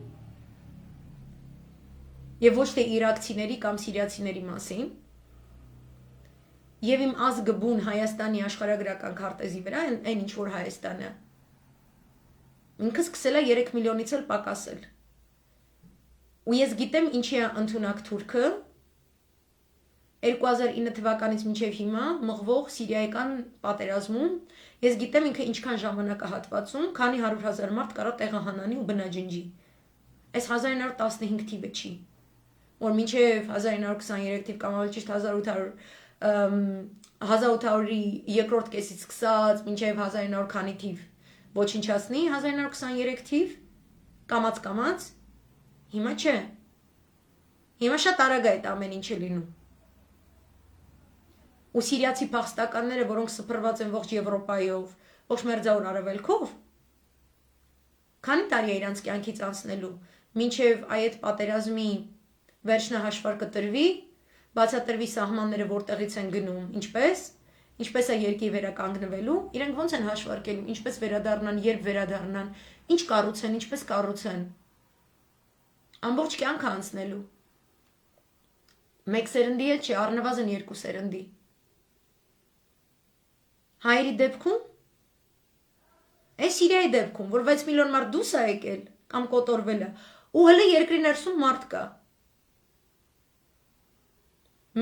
եւ ոչ թե իրաքցիների կամ սիրիացիների մասին։ Եվ իմ ազգը բուն Հայաստանի աշխարհագրական քարտեզի վրա այն ինչ որ Հայաստանը։ Ինքը սկսել է 3 միլիոնից էլ պակասել։ Ու ես գիտեմ ինչի է ընդունակ թուրքը 2009 թվականից մինչև հիմա մղվող սիրիայական պատերազմում ես գիտեմ ինքը ինչքան ժամանակահատվածում, քանի 100,000 մարդ կարա տեղահանանի ու բնաջնջի։ Այս 1915 թիվը չի, որ մինչև 1923 թիվ կամ ավելի ճիշտ 1800-ի երկրորդ կեսից սկսած մինչև 1900 քանի թիվ ոչնչացնի 1923 թիվ կամաց հիմա չէ։ Հիմա շատ արագ է այդ ամեն ինչը լինում։ Ու սիրիացի փախստականները, որոնք սփռված են ողջ Եվրոպայով, ողջ մերձավոր արևելքով, քանի տարի է իրանց կյանքից անցնելու, մինչև այդ պատերազմի վերջնահաշվարկը տրվի, բացատրվի սահմանները որտեղից են գնում, ինչպես է երկրի վերականգնվելու, իրենք ոնց են հաշվարկելու, ինչպես վերադառնան, երբ վերադառնան, ինչ կառուցեն, ինչպես կառուցեն։ Ամբողջ կյանքը անցնելու։ Մեկ սերնդի էլ չի, առնվազն 2 սերնդի։ Հայերի դեպքում, այս Սիրիայի դեպքում, որ 6 միլիոն մարդ դուրս է եկել կամ կոտորվել է, ու հələ երկրի ներսում մարդ կա։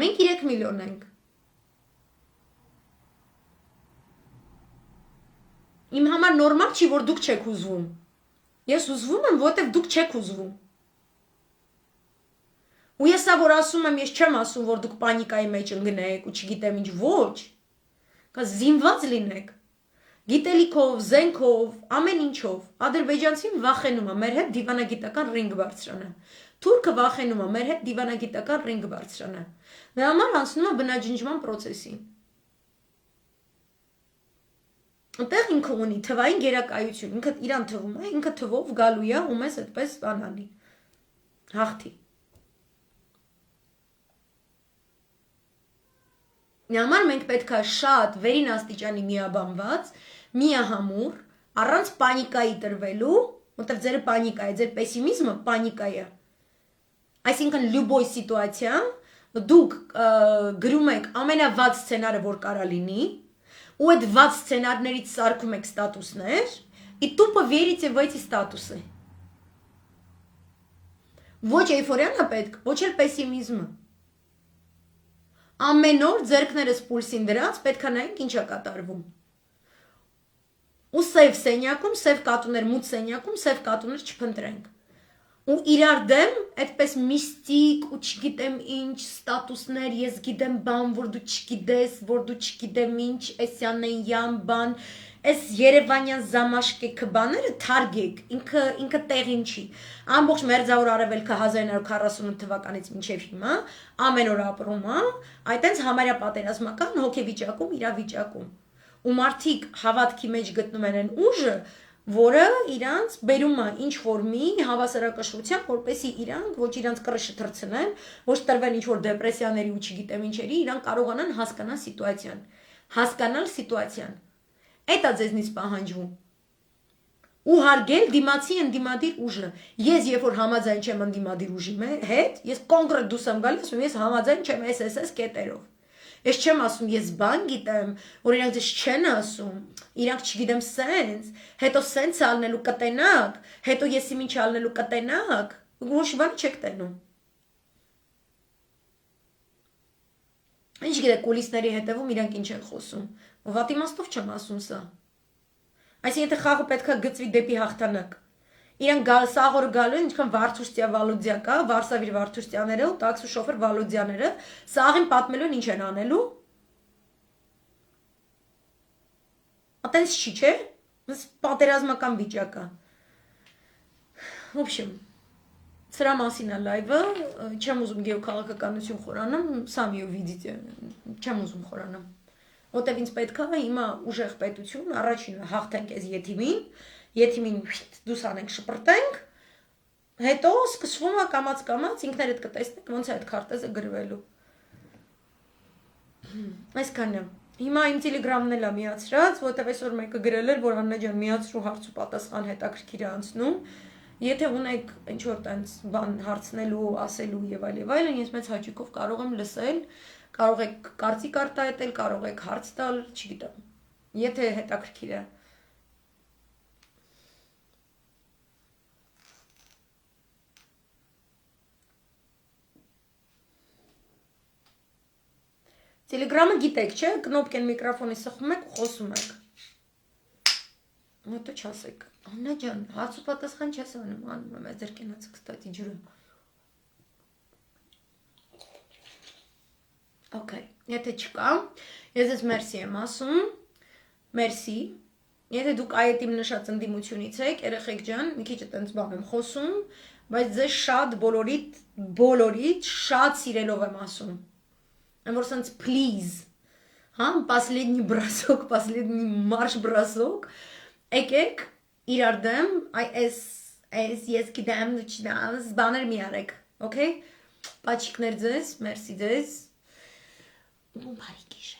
Մենք 3 միլիոն ենք։ Իմ համար նորմալ չի, որ դուք չեք ուզվում։ Ես ուզվում եմ, որտեղ դուք չեք ուզվում։ Ու ես որ ասում եմ, ես չեմ ասում, որ դուք պանիկայի մեջ ընկնեք ու չգիտեմ ինչ, ոչ։ Կա զինված լինեք, գիտելիքով, զենքով, ամեն ինչով, ադրբեջանցին վախենում է մեր հետ դիվանագիտական ռինգ բարձրանա, թուրքը վախենում է մեր հետ դիվանագիտական ռինգ բարձրանա, դրա համար անցնում է բնաջնջման պրոցեսին, այնտեղ ինքը ունի թվային գերակայություն, ինքը իրան թվում է, ինքը թվով գալու է ու մեզ այդպես բանալի, հաղթի, Համար մենք պետք է շատ վերին աստիճանի միաբանված, միահամուռ, առանց պանիկայի տրվելու, որտեղ ձեր պանիկա է, ձեր պեսիմիզմը պանիկա է։ Այսինքն լյուբոյ սիտուացիա, դուք գրում եք ամենավատ սցենարը, որ կարա լինի, ու այդ վատ սցենարներից սարքում եք ստատուսներ, и тупо верите в эти ստատուսը։ Ոչ էյֆորիան է պետք, ոչ էլ պեսիմիզմը։ Ամեն օր ձերքներս պուլսին դրած պետք է նայենք ինչ է կատարվում։ Ու սև սենյակում, սև կատուներ մութ սենյակում, սև կատուներ չփնտրենք։ Ու իրար դեմ այդպես միստիկ ու չգիտեմ ինչ ստատուսներ, ես գիտեմ բան, որ դու չգիտես, որ դու չգիտեմ ինչ, էսյանեն բան, այս Երևանյան զամաշկեքը բաները թարգեք, ինքը տեղին չի։ Ամբողջ մերձավոր արևելքը 1948 թվականից մինչև հիմա ամեն օր ապրում է, այտենց համարյա պատերազմական հոգեվիճակում, իրավիճակում։ Ու մարդիկ հավատքի մեջ գտնում են այն ուժը, որը իրանց բերում է ինչ որ մի հավասարակշռության, որպեսզի իրանք ոչ իրանց կռիչը թռցնեն, ոչ տրվեն ինչ որ դեպրեսիաների ու չգիտեմ ինչերի, իրանք կարողանան հասկանալ սիտուացիան։ Այդ է ձեզնից պահանջվում։ ու հարգել դիմացի ընդդիմադիր ուժը։ Ես երբ որ համաձայն չեմ ընդդիմադիր ուժի հետ, ես կոնկրետ դուրս եմ գալիս, ասում ես համաձայն չեմ SSS կետերով։ Ես չեմ ասում ես բան գիտեմ, որ իրանք դες չեն ասում, իրանք չգիտեմ սենց, հետո սենց ալնելու կտենակ, հետո եսի ինչ ալնելու կտենակ, ոչ բան չեք տենում։ Ինչ գիտեք կուլիսների հետևում իրանք ինչ են խոսում։ Վատ իմաստով չեմ ասում սա։ Այսինքն եթե խաղը պետքա գծվի դեպի հաղթանակ։ Իրանք սաղորը գալու են, ինչքան Վարդուստիա Վալոդիա կա, Վարսավիր Վարդուստյաները ու տաքսու շոֆեր Վալոդյաները, սաղին պատմելու են ինչ են անելու։ Ատենց չի, չէ՞։ Պատերազմական վիճակ է։ В общем, սրա մասին է լայվը, չեմ ուզում գեոքաղաքականություն խորանամ, սամի увидите, չեմ ուզում խորանամ։ Որտեւ ինձ պետք է հիմա ուժեղ պետություն, առաջինը հաղթենք այս եթիմին դուս անենք շպրտենք, հետո սկսվում է կամած ինքներդ կտեսնեք ոնց է այդ քարտեզը գրվելու։ Այսքանն է։ Հիմա իմ Telegram-ն էլ է միացրած, որտեվ այսօր մեկը գրել էր, որ Աննա ջան միացրու հարց ու պատասխան հետաքրքիր է անցնում։ Եթե ունեք ինչ որ տենց բան հարցնելու, ասելու եւ այլն, ես մեծ հաճույքով կարող եմ լսել, կարող եք կարծիք արտահայտել, կարող եք հարց տալ, չգիտեմ։ Եթե հետաքրքիր է։ Telegram-ը գիտեք, չէ՞, կնոպկեն միկրոֆոնի սխում եք ու խոսում եք։ Հետո չասեք։ Աննա ջան, հարց ու պատասխան չես անում, անում եմ, ձեր կենացը, կստատի ջուրը։ Okay, եթե չկա, ես ես մերսի եմ ասում, մերսի, եթե դուք այդ իմ նշած ընդդիմությունից եք, երեխեք ջան, մի քիչ այտենց բան եմ խոսում, բայց ձեզ շատ բոլորիդ շատ սիրելով եմ ասում։ Եմ որ սենց please, последний бросок, последний марш-бросок, եկեք իրար դեմ, ես գիտեմ, բաներ մի արեք, okay? Պաչիկներ ձեզ, մերսի ձեզ, ու բարի գիշեր։